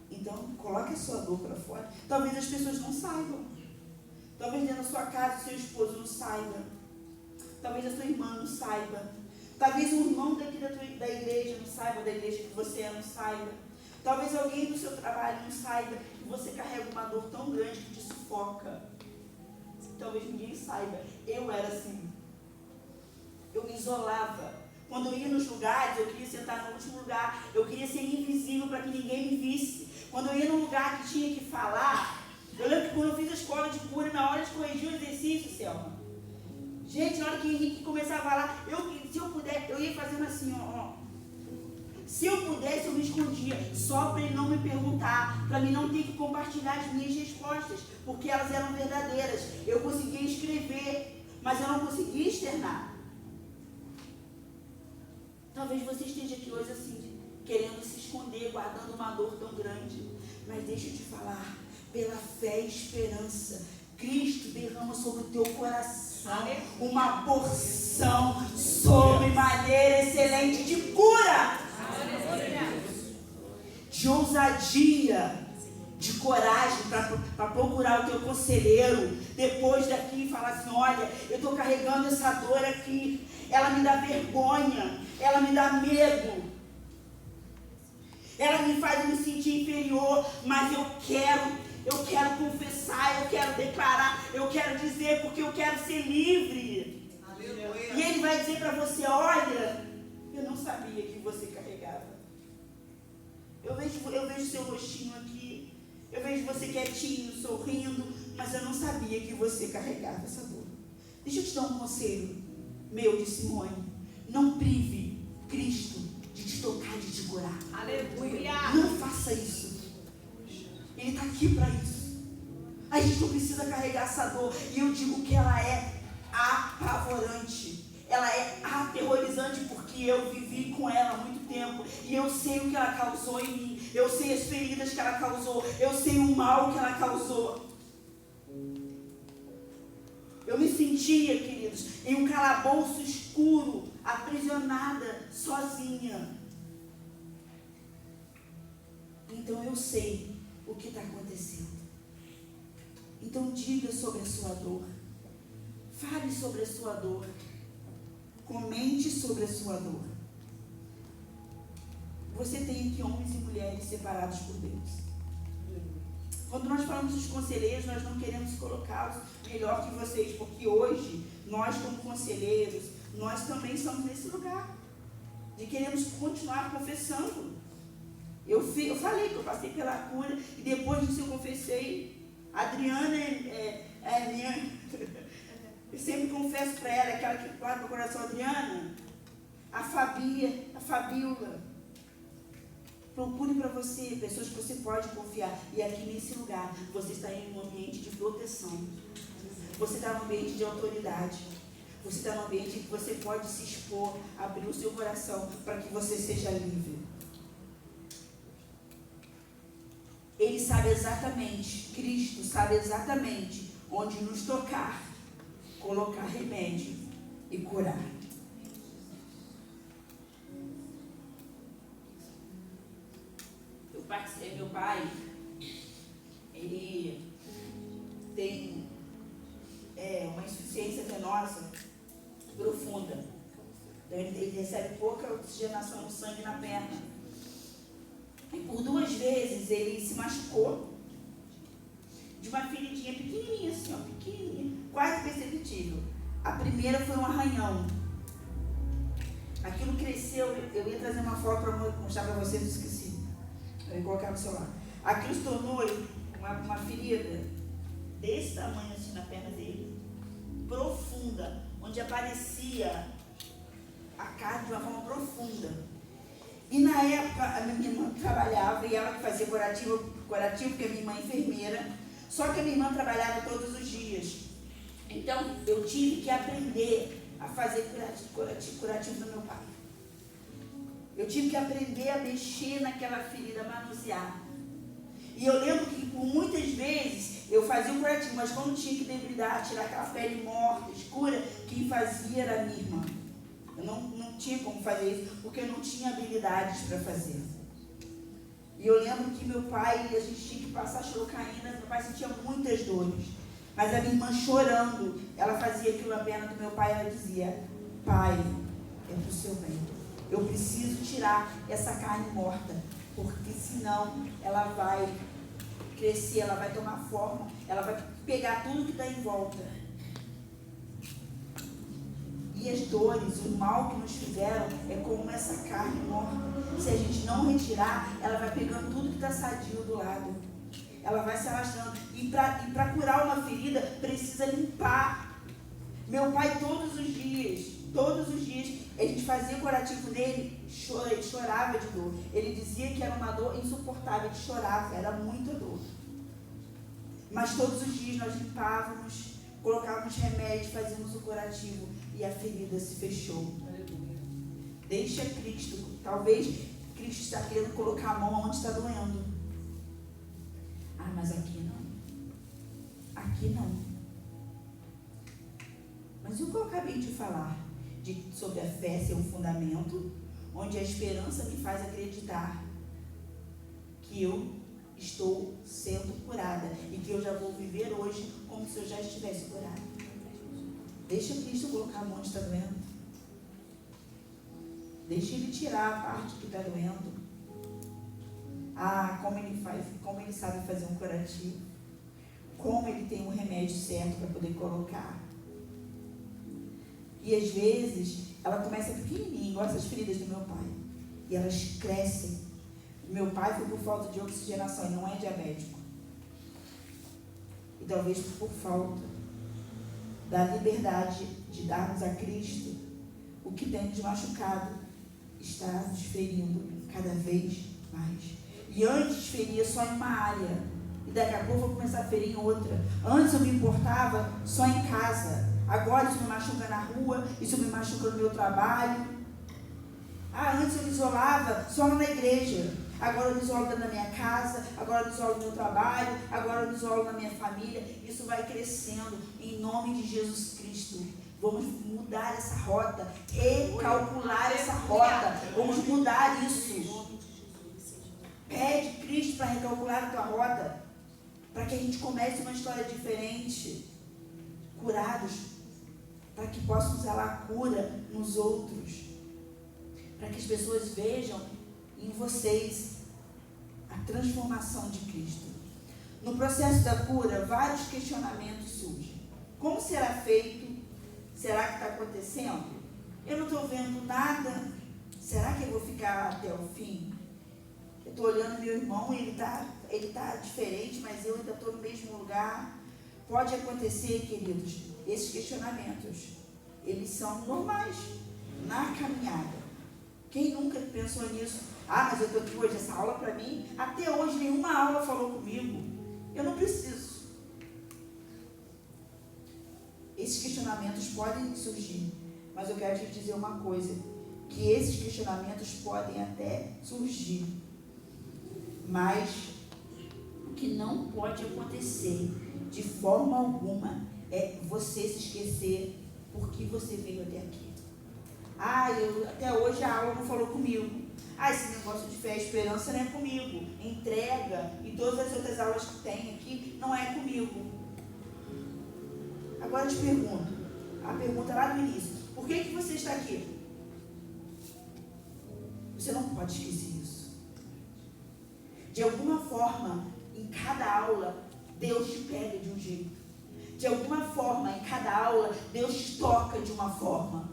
Então, coloque a sua dor para fora. Talvez as pessoas não saibam. Talvez dentro da sua casa o seu esposo não saiba. Talvez a sua irmã não saiba. Talvez um irmão daqui da igreja não saiba, da igreja que você não saiba. Talvez alguém do seu trabalho não saiba que você carrega uma dor tão grande que te sufoca. Talvez ninguém saiba. Eu era assim. Eu me isolava. Quando eu ia nos lugares, eu queria sentar no último lugar. Eu queria ser invisível para que ninguém me visse. Quando eu ia num lugar que tinha que falar, eu lembro que quando eu fiz a escola de cura, na hora de corrigir o exercício, Selma, gente, na hora que o Henrique começava a falar, se eu puder, eu ia fazendo assim, ó. Se eu pudesse, eu me escondia, só para ele não me perguntar, para mim não ter que compartilhar as minhas respostas, porque elas eram verdadeiras. Eu conseguia escrever, mas eu não conseguia externar. Talvez você esteja aqui hoje assim, querendo se esconder, guardando uma dor tão grande. Mas deixa eu te falar, pela fé e esperança, Cristo derrama sobre o teu coração uma porção sobre maneira excelente de cura, de ousadia, de coragem para procurar o teu conselheiro depois daqui e falar assim: olha, eu estou carregando essa dor aqui, ela me dá vergonha, ela me dá medo, ela me faz me sentir inferior, mas eu quero confessar, eu quero declarar, eu quero dizer, porque eu quero ser livre. Aleluia. E ele vai dizer para você: olha, eu não sabia que você carregava. Eu vejo seu rostinho aqui, eu vejo você quietinho, sorrindo, mas eu não sabia que você carregava essa dor. Deixa eu te dar um conselho meu de Simone: não prive Cristo de te tocar, de te curar. Aleluia. Não faça isso. Ele está aqui para isso. A gente não precisa carregar essa dor. E eu digo que ela é apavorante. Ela é aterrorizante, porque eu vivi com ela há muito tempo. E eu sei o que ela causou em mim. Eu sei as feridas que ela causou. Eu sei o mal que ela causou. Eu me sentia, queridos, em um calabouço escuro, aprisionada, sozinha. Então eu sei o que está acontecendo. Então diga sobre a sua dor. Fale sobre a sua dor. Comente sobre a sua dor. Você tem aqui homens e mulheres separados por Deus. Quando nós falamos dos conselheiros, nós não queremos colocá-los melhor que vocês, porque hoje, nós como conselheiros, nós também estamos nesse lugar, de queremos continuar confessando. Eu falei que eu passei pela cura, e depois disso eu confessei. A Adriana é minha, eu sempre confesso para ela, aquela que guarda o coração, a Adriana, a Fabiola. Procure para você pessoas que você pode confiar. E aqui nesse lugar, você está em um ambiente de proteção. Você está num ambiente de autoridade. Você está num ambiente que você pode se expor, abrir o seu coração para que você seja livre. Ele sabe exatamente, Cristo sabe exatamente onde nos tocar, colocar remédio e curar. Meu pai, ele tem uma insuficiência venosa profunda. Então ele recebe pouca oxigenação no sangue na perna. E por 2 vezes ele se machucou de uma feridinha pequenininha assim, pequenininha, quase perceptível. A primeira foi um arranhão. Aquilo cresceu, eu ia trazer uma foto para mostrar para vocês, eu esqueci. Eu ia colocar no celular. Aquilo se tornou uma ferida desse tamanho assim na perna dele, profunda, onde aparecia a carne de uma forma profunda. E na época a minha irmã trabalhava, e ela que fazia curativo, porque a minha irmã é enfermeira, só que a minha irmã trabalhava todos os dias. Então eu tive que aprender a fazer curativo do meu pai. Eu tive que aprender a mexer naquela ferida, a manusear. E eu lembro que por muitas vezes eu fazia o curativo, mas quando tinha que debridar, tirar aquela pele morta, escura, quem fazia era a minha irmã. Eu não tinha como fazer isso, porque eu não tinha habilidades para fazer. E eu lembro que meu pai, a gente tinha que passar xilocaína, meu pai sentia muitas dores. Mas a minha irmã chorando, ela fazia aquilo na perna do meu pai, ela dizia: pai, é para o seu bem. Eu preciso tirar essa carne morta, porque senão ela vai crescer, ela vai tomar forma, ela vai pegar tudo que está em volta. E as dores, o mal que nos fizeram é como essa carne morta. Se a gente não retirar, ela vai pegando tudo que está sadio do lado. Ela vai se arrastando. E para curar uma ferida, precisa limpar. Meu pai todos os dias, A gente fazia curativo nele, ele chorava de dor. Ele dizia que era uma dor insuportável, ele chorava, era muita dor. Mas todos os dias nós limpávamos, colocávamos remédio, fazíamos o curativo e a ferida se fechou. Deixa Cristo. Talvez Cristo está querendo colocar a mão onde está doendo. Ah, mas aqui não. Aqui não. Mas o que eu acabei de falar sobre a fé ser um fundamento, onde a esperança me faz acreditar que eu estou sendo curada e que eu já vou viver hoje como se eu já estivesse curada. Deixa Cristo colocar a mão onde está doendo. Deixa Ele tirar a parte que está doendo. Ah, como Ele faz, como Ele sabe fazer um curativo. Como Ele tem um remédio certo para poder colocar. E às vezes, ela começa pequenininha, igual essas feridas do meu pai. E elas crescem. Meu pai foi por falta de oxigenação, ele não é diabético. E talvez por falta da liberdade de darmos a Cristo o que tem de machucado está nos ferindo cada vez mais. E antes feria só em uma área. E daqui a pouco eu vou começar a ferir em outra. Antes eu me importava só em casa. Agora isso me machuca na rua, isso me machuca no meu trabalho. Ah, antes eu me isolava só na igreja. Agora eu me isolo na minha casa, agora eu me isolo no meu trabalho, agora eu me isolo na minha família. Isso vai crescendo em nome de Jesus Cristo. Vamos mudar essa rota, recalcular essa rota. Vamos mudar isso. Pede Cristo para recalcular a tua rota, para que a gente comece uma história diferente. Curados, para que possam usar a cura nos outros, para que as pessoas vejam em vocês a transformação de Cristo. No processo da cura, vários questionamentos surgem. Como será feito? Será que está acontecendo? Eu não estou vendo nada. Será que eu vou ficar até o fim? Eu estou olhando meu irmão, ele tá diferente, mas eu ainda estou no mesmo lugar. Pode acontecer, queridos, esses questionamentos, eles são normais na caminhada. Quem nunca pensou nisso? Ah, mas eu estou aqui hoje, essa aula para mim, até hoje nenhuma aula falou comigo. Eu não preciso. Esses questionamentos podem surgir, mas eu quero te dizer uma coisa, que esses questionamentos podem até surgir, mas o que não pode acontecer de forma alguma é você se esquecer por que você veio até aqui. Ah, até hoje a aula não falou comigo. Ah, esse negócio de fé e esperança não é comigo. Entrega e todas as outras aulas que tem aqui não é comigo. Agora eu te pergunto, a pergunta lá no início, por que você está aqui? Você não pode esquecer isso. De alguma forma, em cada aula, Deus te pega de um jeito. De alguma forma, em cada aula, Deus te toca de uma forma.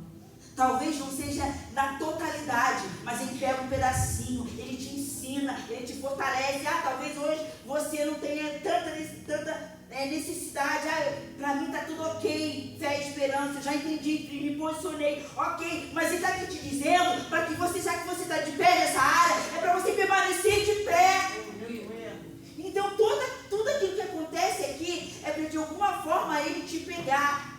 Talvez não seja na totalidade, mas Ele pega um pedacinho, Ele te ensina, Ele te fortalece. Ah, talvez hoje você não tenha tanta necessidade. Ah, para mim está tudo ok, fé e esperança, já entendi, me posicionei, ok. Mas Ele está aqui te dizendo, para que você, já que você está de pé nessa área, é para você permanecer de pé. Então, tudo aquilo que acontece aqui é para de alguma forma Ele te pegar.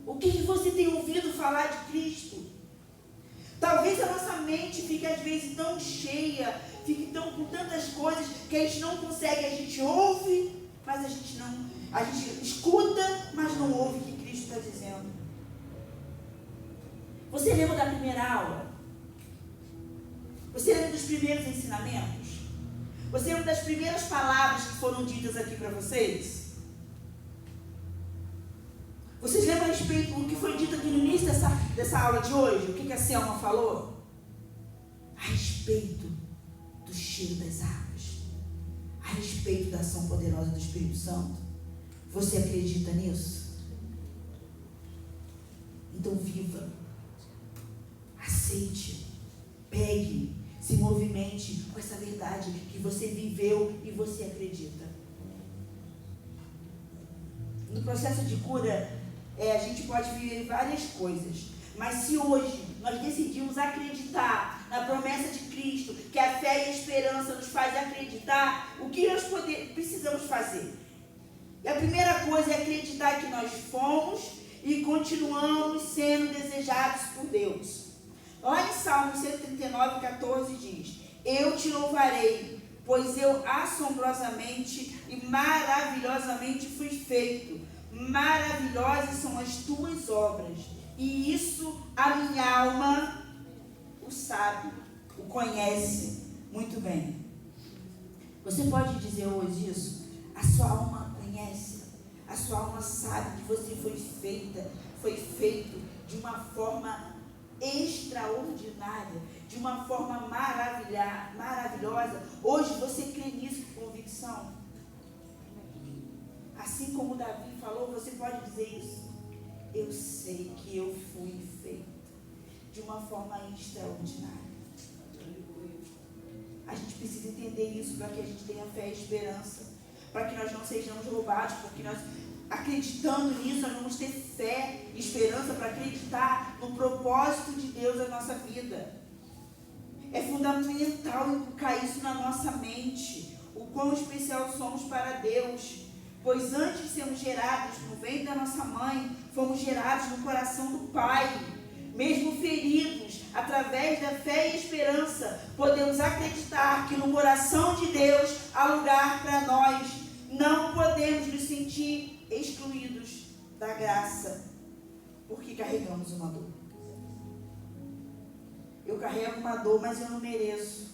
O que você tem ouvido falar de Cristo? Talvez a nossa mente fique às vezes tão cheia, fique com tantas coisas que a gente não consegue, a gente ouve, mas a gente escuta, mas não ouve o que Cristo está dizendo. Você lembra da primeira aula? Você lembra dos primeiros ensinamentos? Você lembra das primeiras palavras que foram ditas aqui para vocês? Vocês lembram a respeito do que foi dito aqui no início dessa aula de hoje? O que a Selma falou? A respeito do cheiro das águas. A respeito da ação poderosa do Espírito Santo. Você acredita nisso? Então viva. Aceite. Pegue. Se movimente com essa verdade que você viveu e você acredita. No processo de cura, a gente pode viver várias coisas, Mas se hoje nós decidimos acreditar na promessa de Cristo, que a fé e a esperança nos faz acreditar, o que nós precisamos fazer? E a primeira coisa é acreditar que nós fomos e continuamos sendo desejados por Deus. Lá em Salmo 139, 14 diz: eu te louvarei, pois eu assombrosamente e maravilhosamente fui feito. Maravilhosas são as tuas obras, e isso a minha alma o sabe, o conhece muito bem. Você pode dizer hoje isso? A sua alma conhece, a sua alma sabe que você foi feito de uma forma extraordinária, de uma forma maravilhosa. Hoje você crê nisso com convicção? Assim como Davi falou, você pode dizer isso? Eu sei que eu fui feito de uma forma extraordinária. A gente precisa entender isso para que a gente tenha fé e esperança, para que nós não sejamos roubados, porque nós, acreditando nisso, nós vamos ter fé e esperança para acreditar no propósito de Deus na nossa vida. É fundamental inculcar isso na nossa mente, o quão especial somos para Deus. Pois antes de sermos gerados no ventre da nossa mãe, fomos gerados no coração do Pai. Mesmo feridos, através da fé e esperança, podemos acreditar que no coração de Deus há lugar para nós. Não podemos nos sentir excluídos da graça, porque carregamos uma dor. Eu carrego uma dor, mas eu não mereço.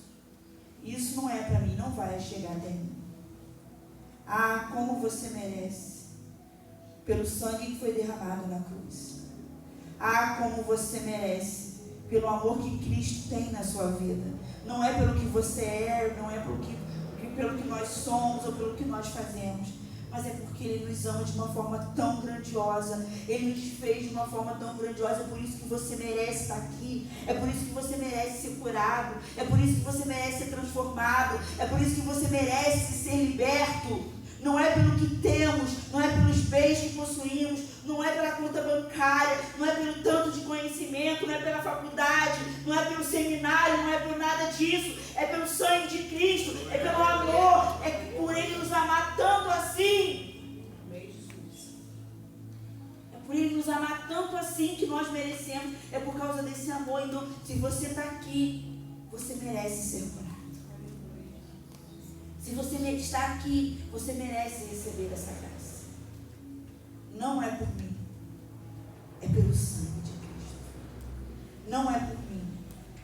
Isso não é para mim, não vai chegar até mim. Ah, como você merece, pelo sangue que foi derramado na cruz. Ah, como você merece, pelo amor que Cristo tem na sua vida. Não é pelo que você é, não é pelo que nós somos ou pelo que nós fazemos, mas é porque Ele nos ama de uma forma tão grandiosa. Ele nos fez de uma forma tão grandiosa. É por isso que você merece estar aqui. É por isso que você merece ser curado. É por isso que você merece ser transformado. É por isso que você merece ser liberto. Não é pelo que temos, não é pelos bens que possuímos, não é pela conta bancária, não é pelo tanto de conhecimento, não é pela faculdade, não é pelo seminário, não é por nada disso. É pelo sangue de Cristo, é pelo amor, é por Ele nos amar tanto assim. É por Ele nos amar tanto assim que nós merecemos. É por causa desse amor. Então, se você está aqui, você merece ser curado. Se você está aqui, você merece receber essa graça. Não é por mim, é pelo sangue de Cristo. Não é por mim,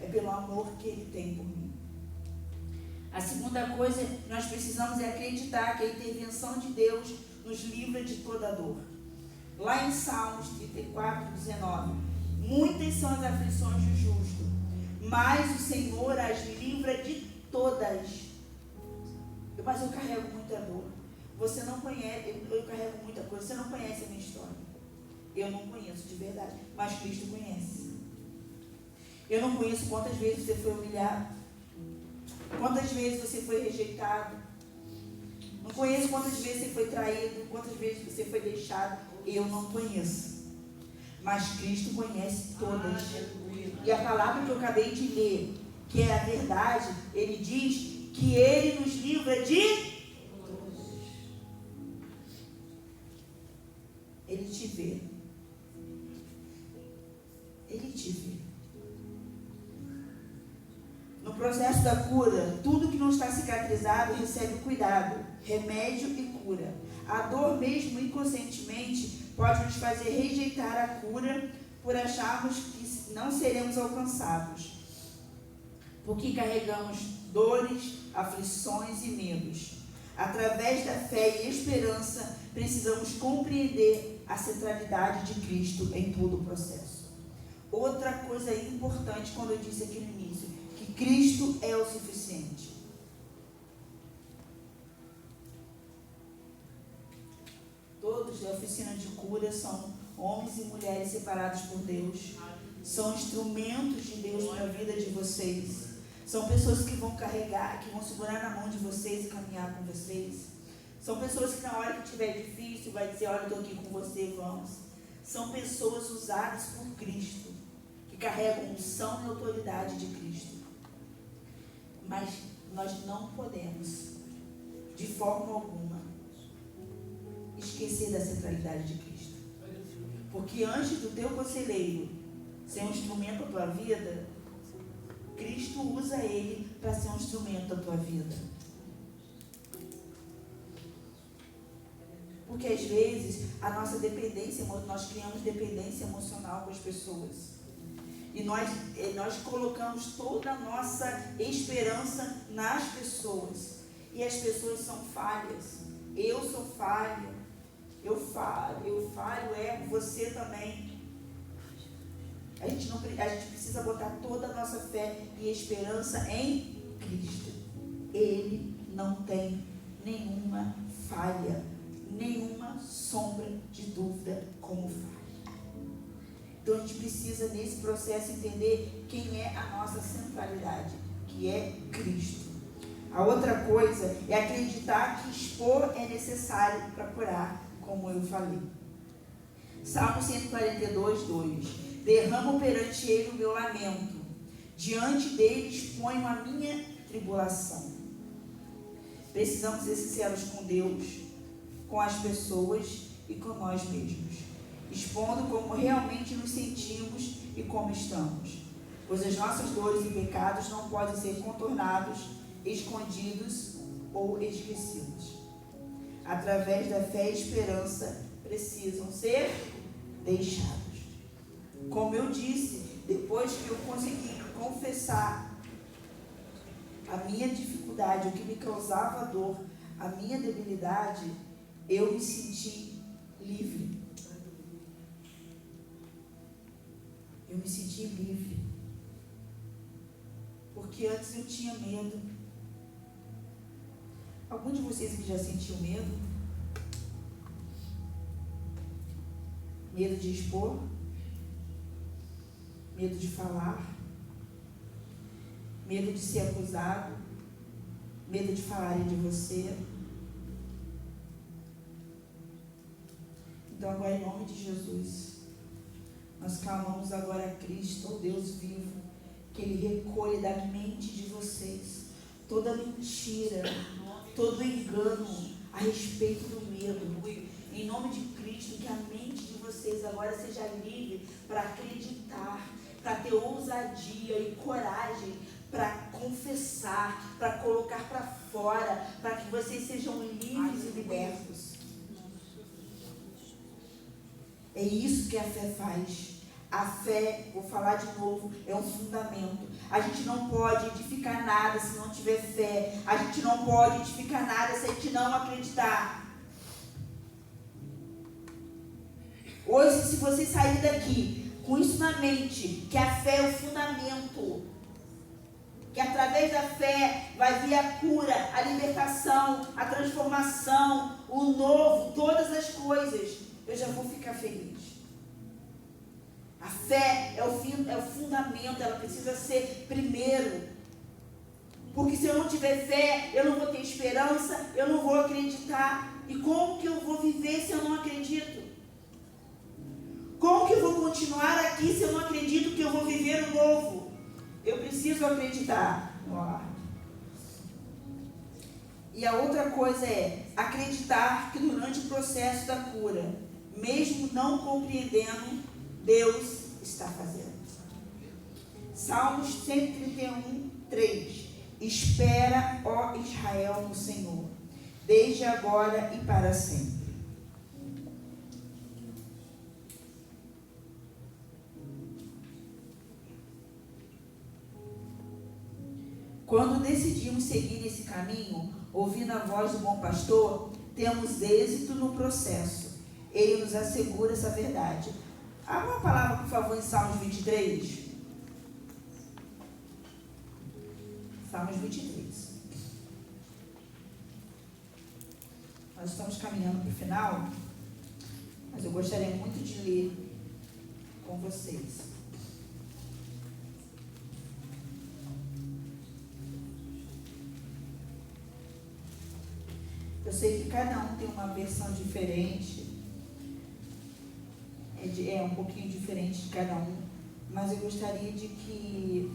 é pelo amor que Ele tem por mim. A segunda coisa que nós precisamos é acreditar que a intervenção de Deus nos livra de toda dor. Lá em Salmos 34, 19, muitas são as aflições do justo, mas o Senhor as livra de todas. Mas eu carrego muita dor. Você não conhece, eu carrego muita coisa. Você não conhece a minha história. Eu não conheço de verdade, mas Cristo conhece. Eu não conheço quantas vezes você foi humilhado, quantas vezes você foi rejeitado. Não conheço quantas vezes você foi traído, quantas vezes você foi deixado. Eu não conheço. Mas Cristo conhece todas. E a palavra que eu acabei de ler, que é a verdade, Ele diz que Ele nos livra de todos. Ele te vê. Ele te vê. No processo da cura, tudo que não está cicatrizado recebe cuidado, remédio e cura. A dor, mesmo inconscientemente, pode nos fazer rejeitar a cura por acharmos que não seremos alcançados, porque carregamos dores, aflições e medos. Através da fé e esperança, precisamos compreender a centralidade de Cristo em todo o processo. Outra coisa importante, quando eu disse aqui no início, que Cristo é o suficiente. Todos da oficina de cura são homens e mulheres separados por Deus. São instrumentos de Deus para a vida de vocês. São pessoas que vão carregar, que vão segurar na mão de vocês e caminhar com vocês. São pessoas que na hora que estiver difícil vai dizer, olha, eu estou aqui com você, vamos. São pessoas usadas por Cristo. carregam unção e autoridade de Cristo. Mas nós não podemos, de forma alguma, esquecer da centralidade de Cristo. Porque antes do teu conselheiro ser um instrumento da tua vida, Cristo usa ele para ser um instrumento da tua vida. Porque às vezes a nossa dependência, nós criamos dependência emocional com as pessoas. E nós colocamos toda a nossa esperança nas pessoas. E as pessoas são falhas. Eu sou falho. Eu falho, você também. A gente precisa botar toda a nossa fé e esperança em Cristo. Ele não tem nenhuma falha, nenhuma sombra de dúvida como falha. Então a gente precisa nesse processo entender quem é a nossa centralidade, que é Cristo. A outra coisa é acreditar que expor é necessário para curar, como eu falei. Salmo 142, 2. Derramo perante ele o meu lamento, diante dele exponho a minha tribulação. Precisamos ser sinceros com Deus, com as pessoas e com nós mesmos, expondo como realmente nos sentimos e como estamos, pois as nossas dores e pecados não podem ser contornados, escondidos ou esquecidos. Através da fé e esperança precisam ser deixados. Como eu disse, depois que eu consegui confessar a minha dificuldade, o que me causava dor, a minha debilidade, eu me senti livre. Eu me senti livre. Porque antes eu tinha medo. Algum de vocês que já sentiu medo? Medo de expor? Medo de falar? Medo de ser acusado? Medo de falarem de você? Então agora, em nome de Jesus, nós clamamos agora a Cristo, ó Deus vivo, que Ele recolha da mente de vocês toda mentira, todo engano a respeito do medo. Em nome de Cristo, que a mente de vocês agora seja livre para acreditar, para ter ousadia e coragem para confessar, para colocar para fora, para que vocês sejam livres e libertos. É isso que a fé faz. A fé, vou falar de novo, é um fundamento. A gente não pode edificar nada se não tiver fé. A gente não pode edificar nada se a gente não acreditar. Hoje, se você sair daqui com isso na mente, que a fé é o fundamento, que através da fé vai vir a cura, a libertação, a transformação, o novo, todas as coisas, eu já vou ficar feliz. A fé é o fundamento, ela precisa ser primeiro. Porque se eu não tiver fé, eu não vou ter esperança, eu não vou acreditar. E como que eu vou viver se eu não acredito? Como que eu vou continuar aqui se eu não acredito que eu vou viver o novo? Eu preciso acreditar. E a outra coisa é acreditar que durante o processo da cura, mesmo não compreendendo, Deus está fazendo. Salmos 131, 3. Espera, ó Israel, no Senhor, desde agora e para sempre. Quando decidimos seguir esse caminho, ouvindo a voz do bom pastor, temos êxito no processo. Ele nos assegura essa verdade. Abra uma palavra, por favor, em Salmos 23. Salmos 23. Nós estamos caminhando para o final, mas eu gostaria muito de ler com vocês. Eu sei que cada um tem uma versão diferente, é um pouquinho diferente de cada um, Mas eu gostaria de que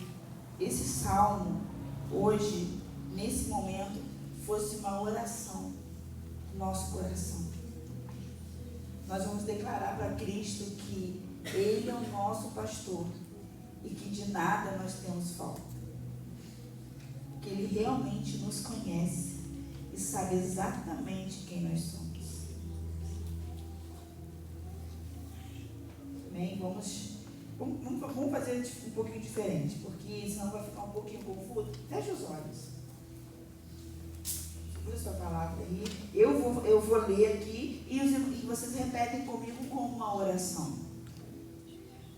esse salmo, hoje, nesse momento, fosse uma oração do nosso coração. Nós vamos declarar para Cristo que Ele é o nosso pastor e que de nada nós temos falta. Que Ele realmente nos conhece e sabe exatamente quem nós somos. Amém? Vamos fazer um pouquinho diferente, porque senão vai ficar um pouquinho confuso. Feche os olhos. Segura sua palavra aí. Eu vou ler aqui e vocês repetem comigo como uma oração.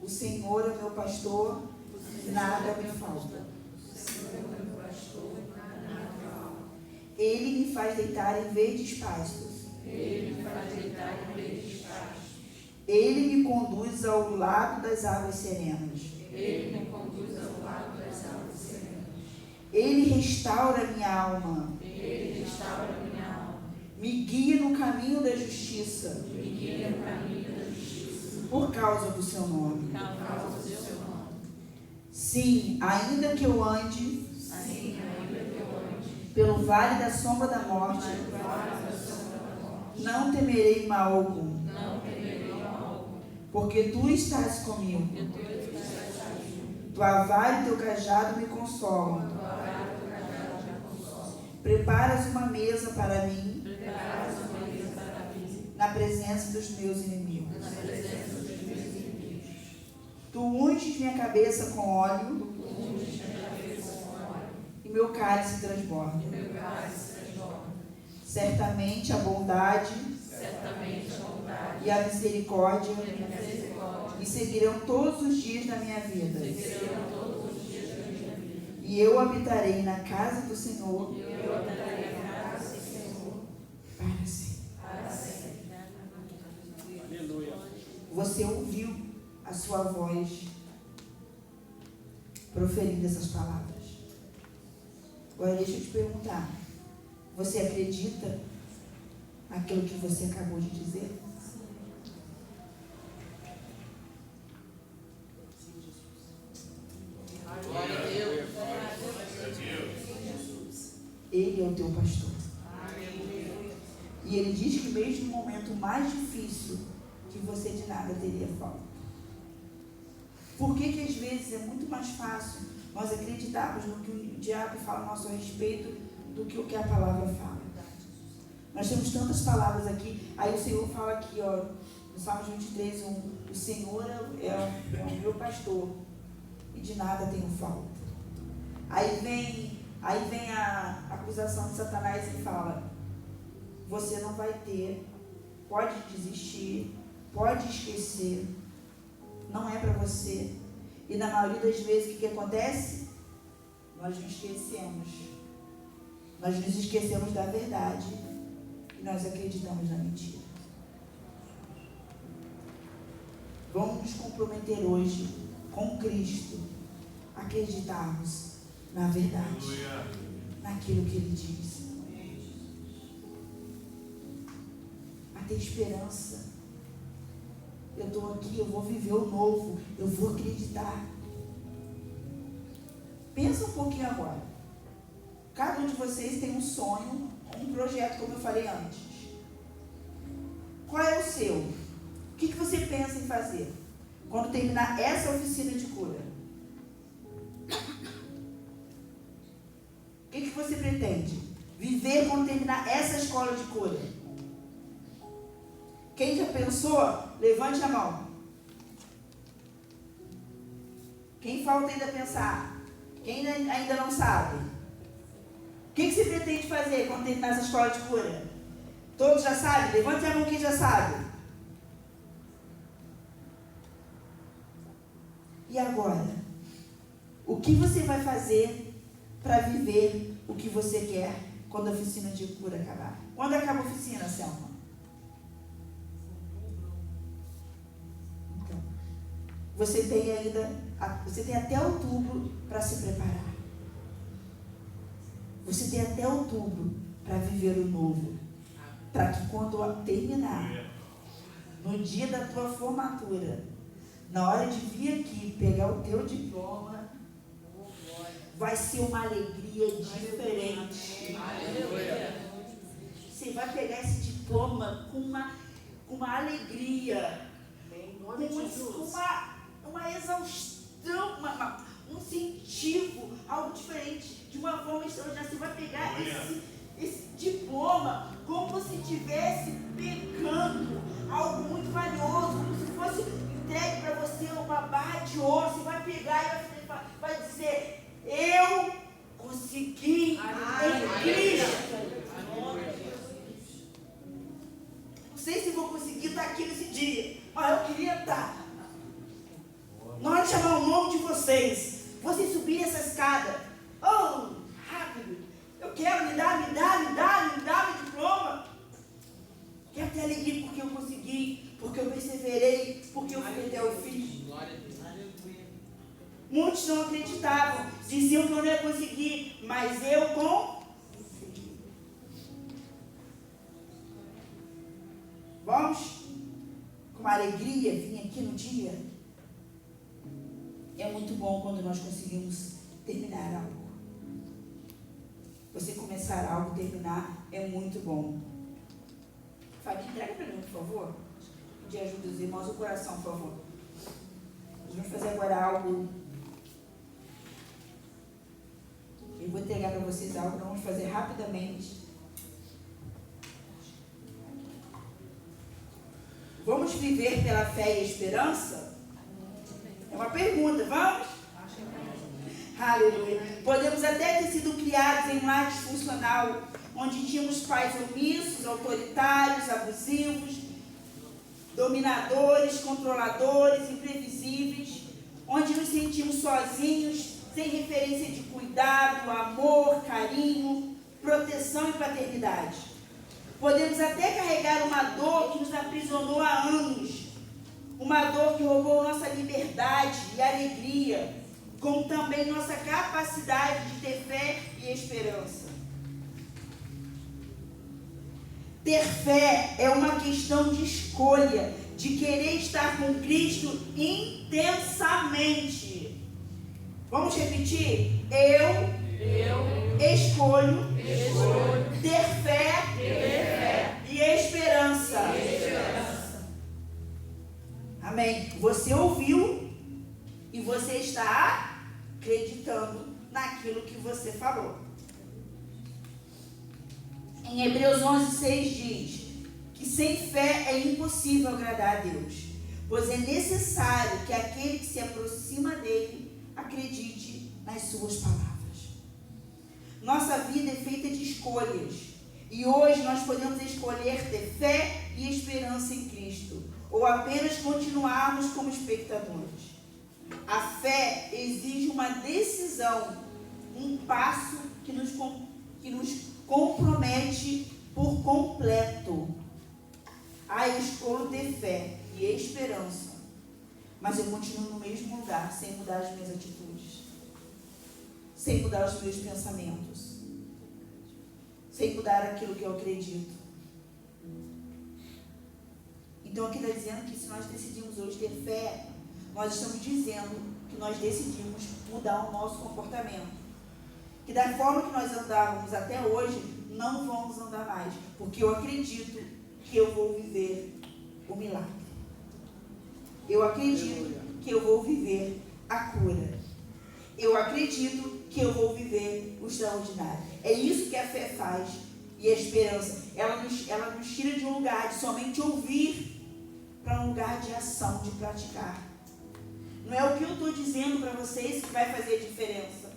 O Senhor é meu pastor, nada me falta. Ele me faz deitar em verdes pastos. Ele me conduz ao lado das águas serenas. Ele restaura minha alma. Me guia no caminho da justiça. Por causa do seu nome. Sim, ainda que eu ande pelo vale da sombra da morte, não temerei mal algum. Porque tu estás comigo. Tua vara e teu cajado me consolam. Preparas uma mesa para mim na presença dos meus inimigos. Tu unges minha cabeça com óleo e meu cálice transborda. Certamente a bondade e a misericórdia me seguirão todos os dias da minha vida. E eu habitarei na casa do Senhor para sempre. Você ouviu a sua voz proferindo essas palavras. Agora deixa eu te perguntar. Você acredita naquilo que você acabou de dizer? Ele é o teu pastor. E ele diz que mesmo no momento mais difícil, que você de nada teria falta. Por que às vezes é muito mais fácil nós acreditarmos no que o diabo fala a nosso respeito do que o que a palavra fala? Nós temos tantas palavras aqui. Aí o Senhor fala aqui, ó, no Salmos 23, o Senhor é o meu pastor e de nada tenho falta. Aí vem a acusação de Satanás e fala: você não vai ter, pode desistir, pode esquecer, não é para você. E na maioria das vezes o que acontece? Nós nos esquecemos. Nós nos esquecemos da verdade e nós acreditamos na mentira. Vamos nos comprometer hoje com Cristo, acreditarmos na verdade, naquilo que Ele diz, a ter esperança. Eu estou aqui, eu vou viver o novo, eu vou acreditar. Pensa um pouquinho agora. Cada um de vocês tem um sonho, um projeto, como eu falei antes. Qual é o seu? O que você pensa em fazer quando terminar essa oficina de cura? O que você pretende viver quando terminar essa escola de cura? Quem já pensou, levante a mão. Quem falta ainda pensar? Quem ainda não sabe? O que você pretende fazer quando terminar essa escola de cura? Todos já sabem? Levante a mão quem já sabe. E agora? O que você vai fazer para viver o que você quer quando a oficina de cura acabar? Quando acaba a oficina, Selma? Então, você tem até outubro para se preparar. Você tem até outubro para viver o novo. Para que quando terminar, no dia da tua formatura, na hora de vir aqui pegar o teu diploma, vai ser uma alegria diferente. Você vai pegar esse diploma com uma alegria, com uma exaustão, um incentivo, algo diferente, de uma forma extraordinária. Você vai pegar esse diploma como se estivesse pegando algo muito valioso, como se fosse entregue para você uma barra de ouro. Você vai pegar e vai dizer: eu consegui em Cristo. Não sei se vou conseguir estar aqui nesse dia, mas eu queria estar. Na hora de chamar o nome de vocês subirem essa escada. Oh, rápido. Eu quero me dá meu diploma. Quero ter alegria porque eu consegui, porque eu perseverei, porque eu fui até o fim. Muitos não acreditavam, diziam que eu não ia conseguir, mas eu consegui. Vamos com uma alegria vir aqui no dia. É muito bom quando nós conseguimos terminar algo. Você começar algo, terminar, é muito bom. Fábio, entrega para mim, por favor. Pedir ajuda dos irmãos, o coração, por favor. Nós vamos fazer agora algo. Eu vou entregar para vocês algo, nós vamos fazer rapidamente. Vamos viver pela fé e esperança? É uma pergunta, vamos? Aleluia. Podemos até ter sido criados em um lar disfuncional, onde tínhamos pais omissos, autoritários, abusivos, dominadores, controladores, imprevisíveis, onde nos sentimos sozinhos, sem referência de cuidado, amor, carinho, proteção e paternidade. Podemos até carregar uma dor que nos aprisionou há anos, uma dor que roubou nossa liberdade e alegria, como também nossa capacidade de ter fé e esperança. Ter fé é uma questão de escolha, de querer estar com Cristo intensamente. Vamos repetir? Eu escolho ter fé e esperança. Amém. Você ouviu e você está acreditando naquilo que você falou. Em Hebreus 11:6 diz que sem fé é impossível agradar a Deus, pois é necessário que aquele que se aproxima dele acredite nas suas palavras. Nossa vida é feita de escolhas, e hoje nós podemos escolher ter fé e esperança em Cristo, ou apenas continuarmos como espectadores. A fé exige uma decisão, um passo que nos compromete por completo. Eu escolho ter fé e esperança, mas eu continuo no mesmo lugar, sem mudar as minhas atitudes, sem mudar os meus pensamentos, sem mudar aquilo que eu acredito. Então aqui está dizendo que se nós decidimos hoje ter fé, nós estamos dizendo que nós decidimos mudar o nosso comportamento. Que da forma que nós andávamos até hoje, não vamos andar mais, porque eu acredito que eu vou viver o milagre. Eu acredito que eu vou viver a cura. Eu acredito que eu vou viver o extraordinário. É isso que a fé faz. E a esperança, ela nos tira de um lugar de somente ouvir para um lugar de ação, de praticar. Não é o que eu estou dizendo para vocês que vai fazer a diferença.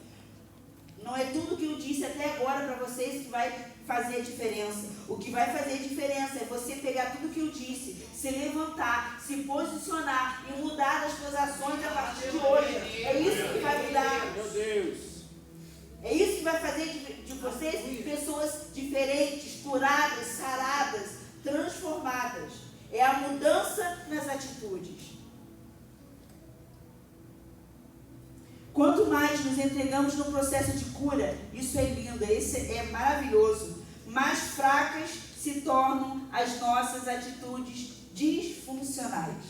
Não é tudo que eu disse até agora para vocês que vai fazer a diferença. O que vai fazer a diferença é você pegar tudo que eu disse, se levantar, se posicionar e mudar as suas ações a partir de hoje. É isso que vai mudar. Meu Deus. É isso que vai fazer de vocês pessoas diferentes, curadas, saradas, transformadas. É a mudança nas atitudes. Quanto mais nos entregamos no processo de cura, isso é lindo, isso é maravilhoso, mais fracas se tornam as nossas atitudes disfuncionais.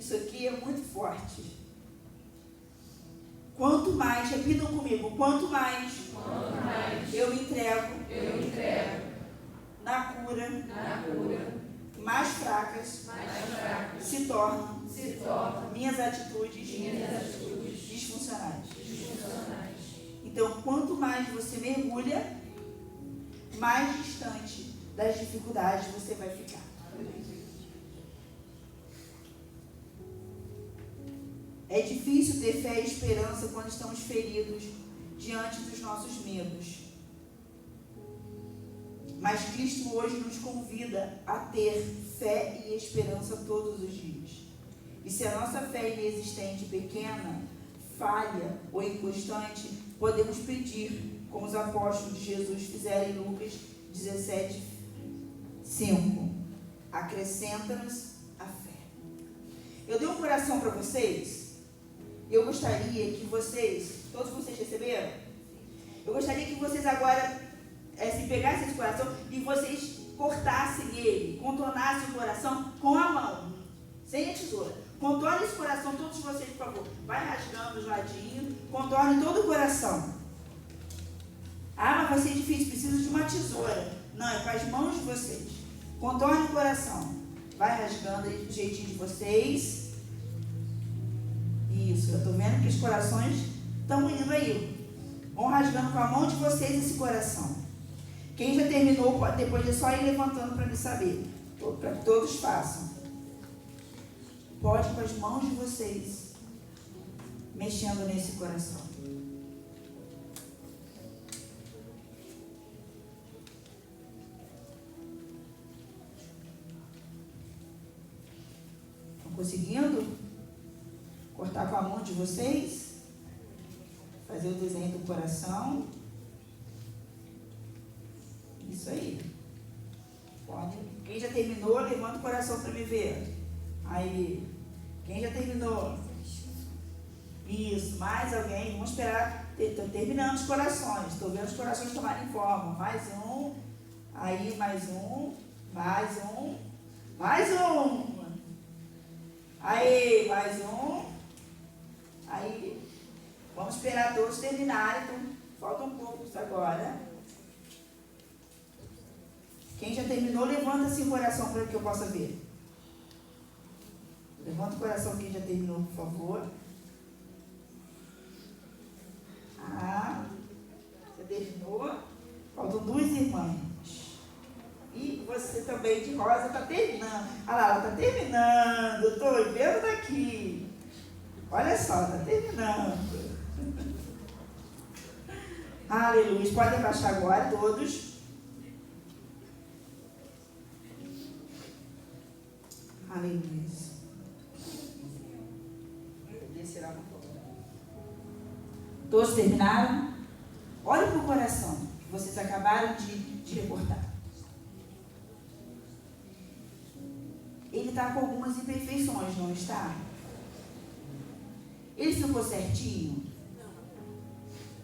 Isso aqui é muito forte. Quanto mais, repitam comigo, quanto mais eu me entrego na cura, mais fracas se tornam minhas atitudes disfuncionais. Então, quanto mais você mergulha, mais distante das dificuldades você vai ficar. É difícil ter fé e esperança quando estamos feridos diante dos nossos medos. Mas Cristo hoje nos convida a ter fé e esperança todos os dias. E se a nossa fé é inexistente, pequena, falha ou inconstante, podemos pedir, como os apóstolos de Jesus fizeram em Lucas 17:5. Acrescenta-nos a fé. Eu dei um coração para vocês. Eu gostaria que vocês, todos vocês receberam? Eu gostaria que vocês agora se pegassem esse coração e vocês cortassem ele, contornassem o coração com a mão, sem a tesoura. Contorne esse coração, todos vocês, por favor. Vai rasgando os ladinhos, contorne todo o coração. Ah, mas vai ser difícil, preciso de uma tesoura. Não, é com as mãos de vocês. Contorne o coração. Vai rasgando aí do jeitinho de vocês. Isso, eu estou vendo que os corações estão indo aí. Vão rasgando com a mão de vocês esse coração. Quem já terminou, depois é só ir levantando para me saber. Para que todos façam. Pode com as mãos de vocês, mexendo nesse coração. Estão conseguindo cortar com a mão de vocês? Fazer o desenho do coração. Isso aí. Pode. Quem já terminou, levanta o coração para me ver. Aí. Quem já terminou? Isso. Mais alguém? Vamos esperar. Estou terminando os corações. Estou vendo os corações tomarem forma. Mais um. Aí, mais um. Mais um. Mais um. Aí, mais um. Aí. Vamos esperar todos terminarem. Então, falta um pouco agora. Quem já terminou, levanta assim o coração para que eu possa ver. Levanta o coração quem já terminou, por favor. Ah, você terminou? Faltam duas irmãs. E você também de rosa está terminando. Olha lá, ela está terminando. Estou vendo daqui. Olha só, está terminando. Aleluia. Podem abaixar agora, todos. Aleluia. Todos terminaram? Olhem para o coração que vocês acabaram de recortar. Ele está com algumas imperfeições, não está? Ele ficou certinho?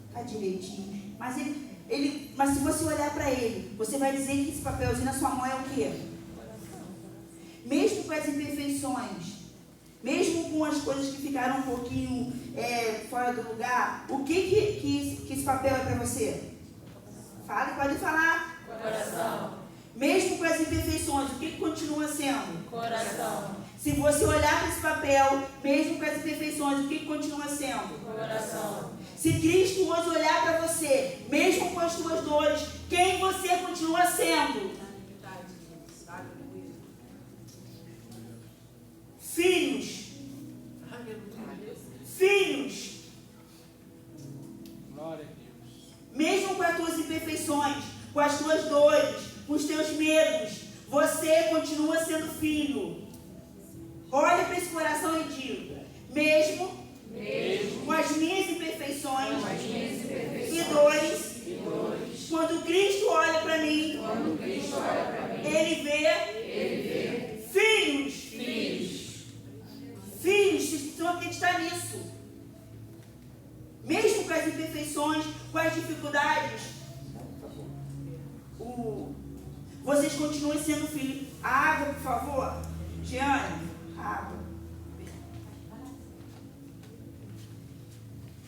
Está direitinho. Mas se você olhar para ele, você vai dizer que esse papelzinho na sua mão é o quê? Mesmo com as imperfeições, mesmo com as coisas que ficaram um pouquinho fora do lugar, o que esse papel é para você? Fale, pode falar. Coração. Mesmo com as imperfeições, o que continua sendo? Coração. Se você olhar para esse papel, mesmo com as imperfeições, o que continua sendo? Coração. Se Cristo hoje olhar para você, mesmo com as suas dores, quem você continua sendo? Filhos. Filhos. Glória a Deus. Mesmo com as tuas imperfeições, com as tuas dores, com os teus medos, você continua sendo filho. Olha para esse coração e diga: mesmo com as minhas imperfeições e dores, quando Cristo olha para mim, Ele vê filhos. Filhos, vocês precisam acreditar nisso. Mesmo com as imperfeições, com as dificuldades, vocês continuam sendo filhos. Água, por favor. Giane, água.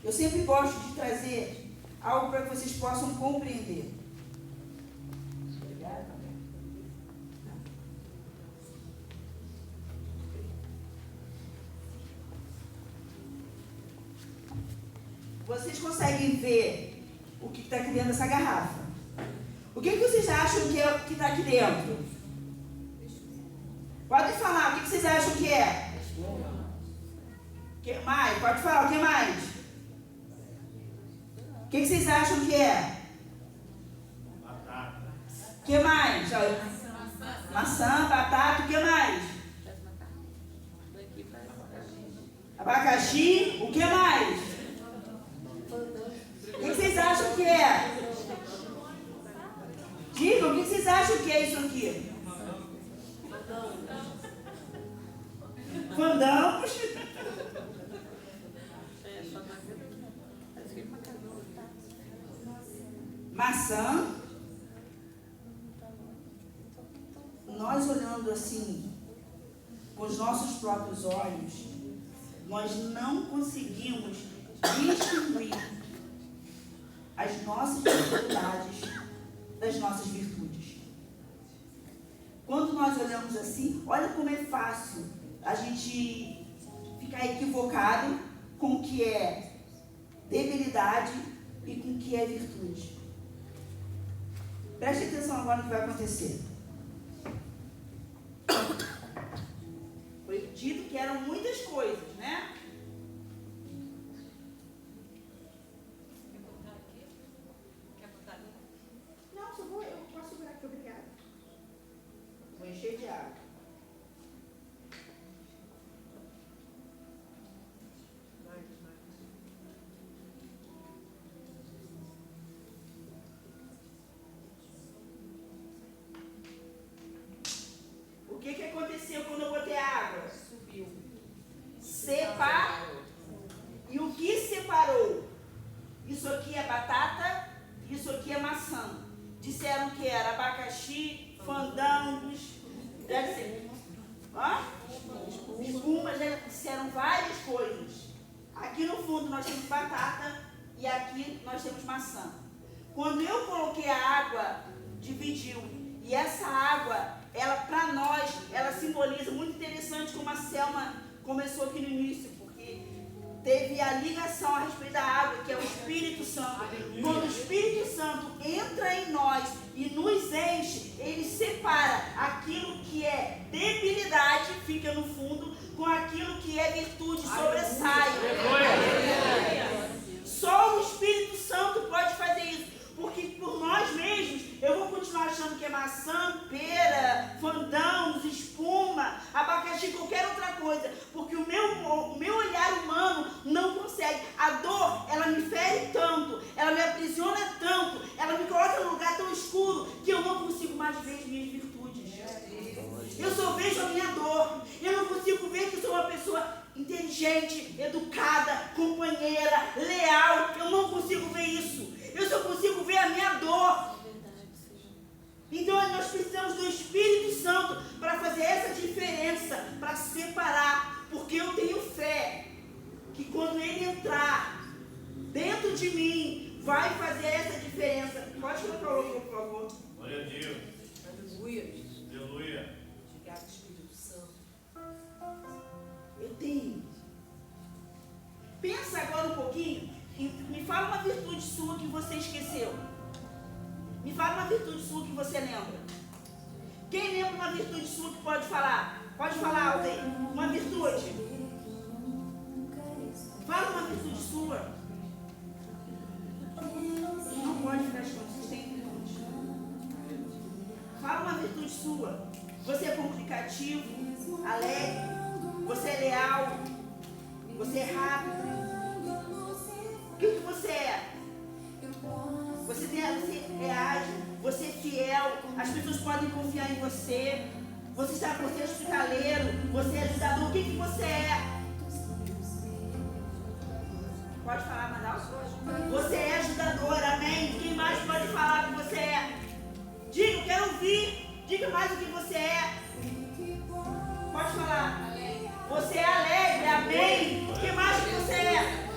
Eu sempre gosto de trazer algo para que vocês possam compreender. Vocês conseguem ver o que está aqui dentro dessa garrafa? O que vocês acham que está aqui dentro? Pode falar, o que vocês acham que é? Que mais? Pode falar, o que mais? O que vocês acham que é? Batata. O que mais? Maçã, batata, o que mais? Abacaxi, o que mais? O que vocês acham que é? Digam, o que vocês acham que é isso aqui? Fandangos. Maçã. Nós olhando assim, com os nossos próprios olhos, nós não conseguimos distinguir as nossas dificuldades das nossas virtudes. Quando nós olhamos assim, olha como é fácil a gente ficar equivocado com o que é debilidade e com o que é virtude. Preste atenção agora no que vai acontecer. Foi dito que eram muitas coisas, né? Não, só vou, eu posso segurar aqui, obrigada. Vou encher de água. O que aconteceu quando eu botei água? Subiu. Separou. E o que separou? Isso aqui é batata, isso aqui é maçã. Disseram que era abacaxi, fandangos, deve ser. Espuma, já disseram várias coisas. Aqui no fundo nós temos batata e aqui nós temos maçã. Quando eu coloquei a água, dividiu. E essa água, ela para nós, ela simboliza, muito interessante como a Selma começou aqui no início, porque teve a ligação a respeito da água, que é o Espírito Santo. Quando o Espírito Santo entra em nós e nos enche, ele separa aquilo que é debilidade, fica no fundo, com aquilo que é virtude, sobressai. Só o Espírito Santo pode fazer isso, porque por nós mesmos, eu vou continuar achando que é maçã, pera, fandangos, espuma, abacaxi, qualquer outra coisa, porque o meu olhar humano não consegue. A dor, ela me fere tanto, ela me aprisiona tanto, ela me coloca num lugar tão escuro que eu não consigo mais ver as minhas virtudes. Eu só vejo a minha dor, eu não consigo ver que eu sou uma pessoa inteligente, educada, companheira, leal. Eu não consigo ver isso. Eu só consigo ver a minha dor. Então nós precisamos do Espírito Santo para fazer essa diferença, para separar. Porque eu tenho fé que quando ele entrar dentro de mim, vai fazer essa diferença. Pode colocar o louvor, por favor. Glória a Deus. Aleluia. Aleluia. Obrigado, Espírito Santo. Eu tenho. Pensa agora um pouquinho e me fala uma virtude sua que você esqueceu. Me fala uma virtude sua que você lembra. Quem lembra uma virtude sua que pode falar? Pode falar, alto aí. Uma virtude. Fala uma virtude sua. Não pode ficar escondido, você tem virtude. Fala uma virtude sua. Você é comunicativo, alegre, você é leal, você é rápido. O que você é? Você é ágil, você é fiel, as pessoas podem confiar em você. Você é hospitaleiro, você é ajudador. O que você é? Pode falar mais alto? Você é ajudador, amém? Quem mais pode falar o que você é? Diga, eu quero ouvir. Diga mais o que você é. Pode falar. Você é alegre, amém? O que mais que você é?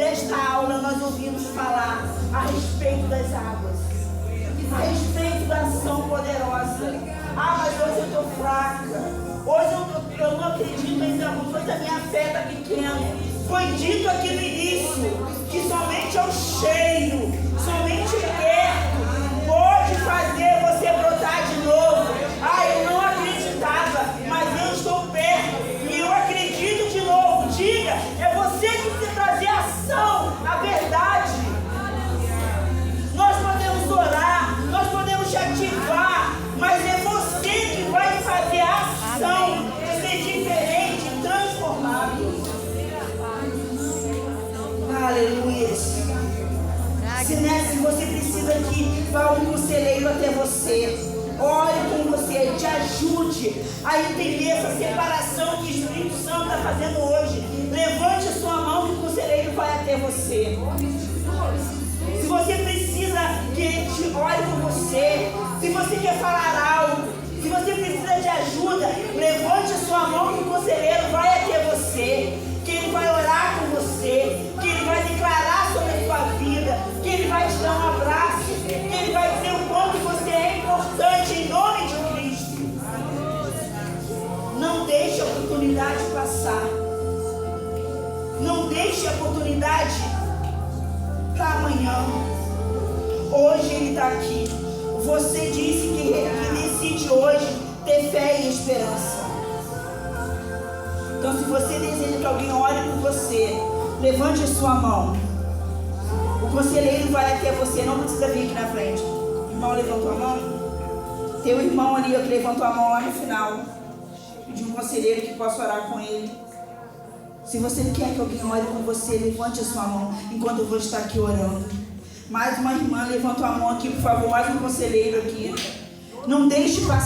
nesta aula nós ouvimos falar a respeito das águas, a respeito da ação poderosa. Mas hoje eu estou fraca, hoje eu não acredito em alguma coisa, a minha fé está pequena. Foi dito aqui no início que somente ao cheio, somente perto, pode fazer você brotar de novo. Eu não acreditava, mas eu estou perto e eu acredito de novo. Diga, é você que precisa trazer ação, a verdade. Nós podemos orar, nós podemos te ativar, mas é você que vai fazer a ação de ser diferente, transformado. Aleluia. Se você precisa que vá um conselheiro até você, ore com você, te ajude a entender essa separação que o Espírito Santo está fazendo hoje. Levante a sua mão que o conselheiro vai até você. Se você precisa que ele te ore com você, se você quer falar algo, se você precisa de ajuda, levante a sua mão que o conselheiro vai até você, que ele vai orar com você, que ele vai declarar sobre a sua vida, que ele vai te dar um abraço, que ele vai dizer o quanto você é importante em nome de Cristo. Não deixe a oportunidade passar. Não deixe a oportunidade para amanhã. Hoje ele está aqui. Você disse que decide hoje ter fé e esperança. Então, se você deseja que alguém ore por você, levante a sua mão. O conselheiro vai até você, não precisa vir aqui na frente. O irmão levantou a mão? Tem um irmão ali que levantou a mão lá no final. Pedi um conselheiro que possa orar com ele. Se você quer que alguém ore com você, levante a sua mão enquanto eu vou estar aqui orando. Mais uma irmã levantou a mão aqui, por favor. Mais um conselheiro aqui. Não deixe passar.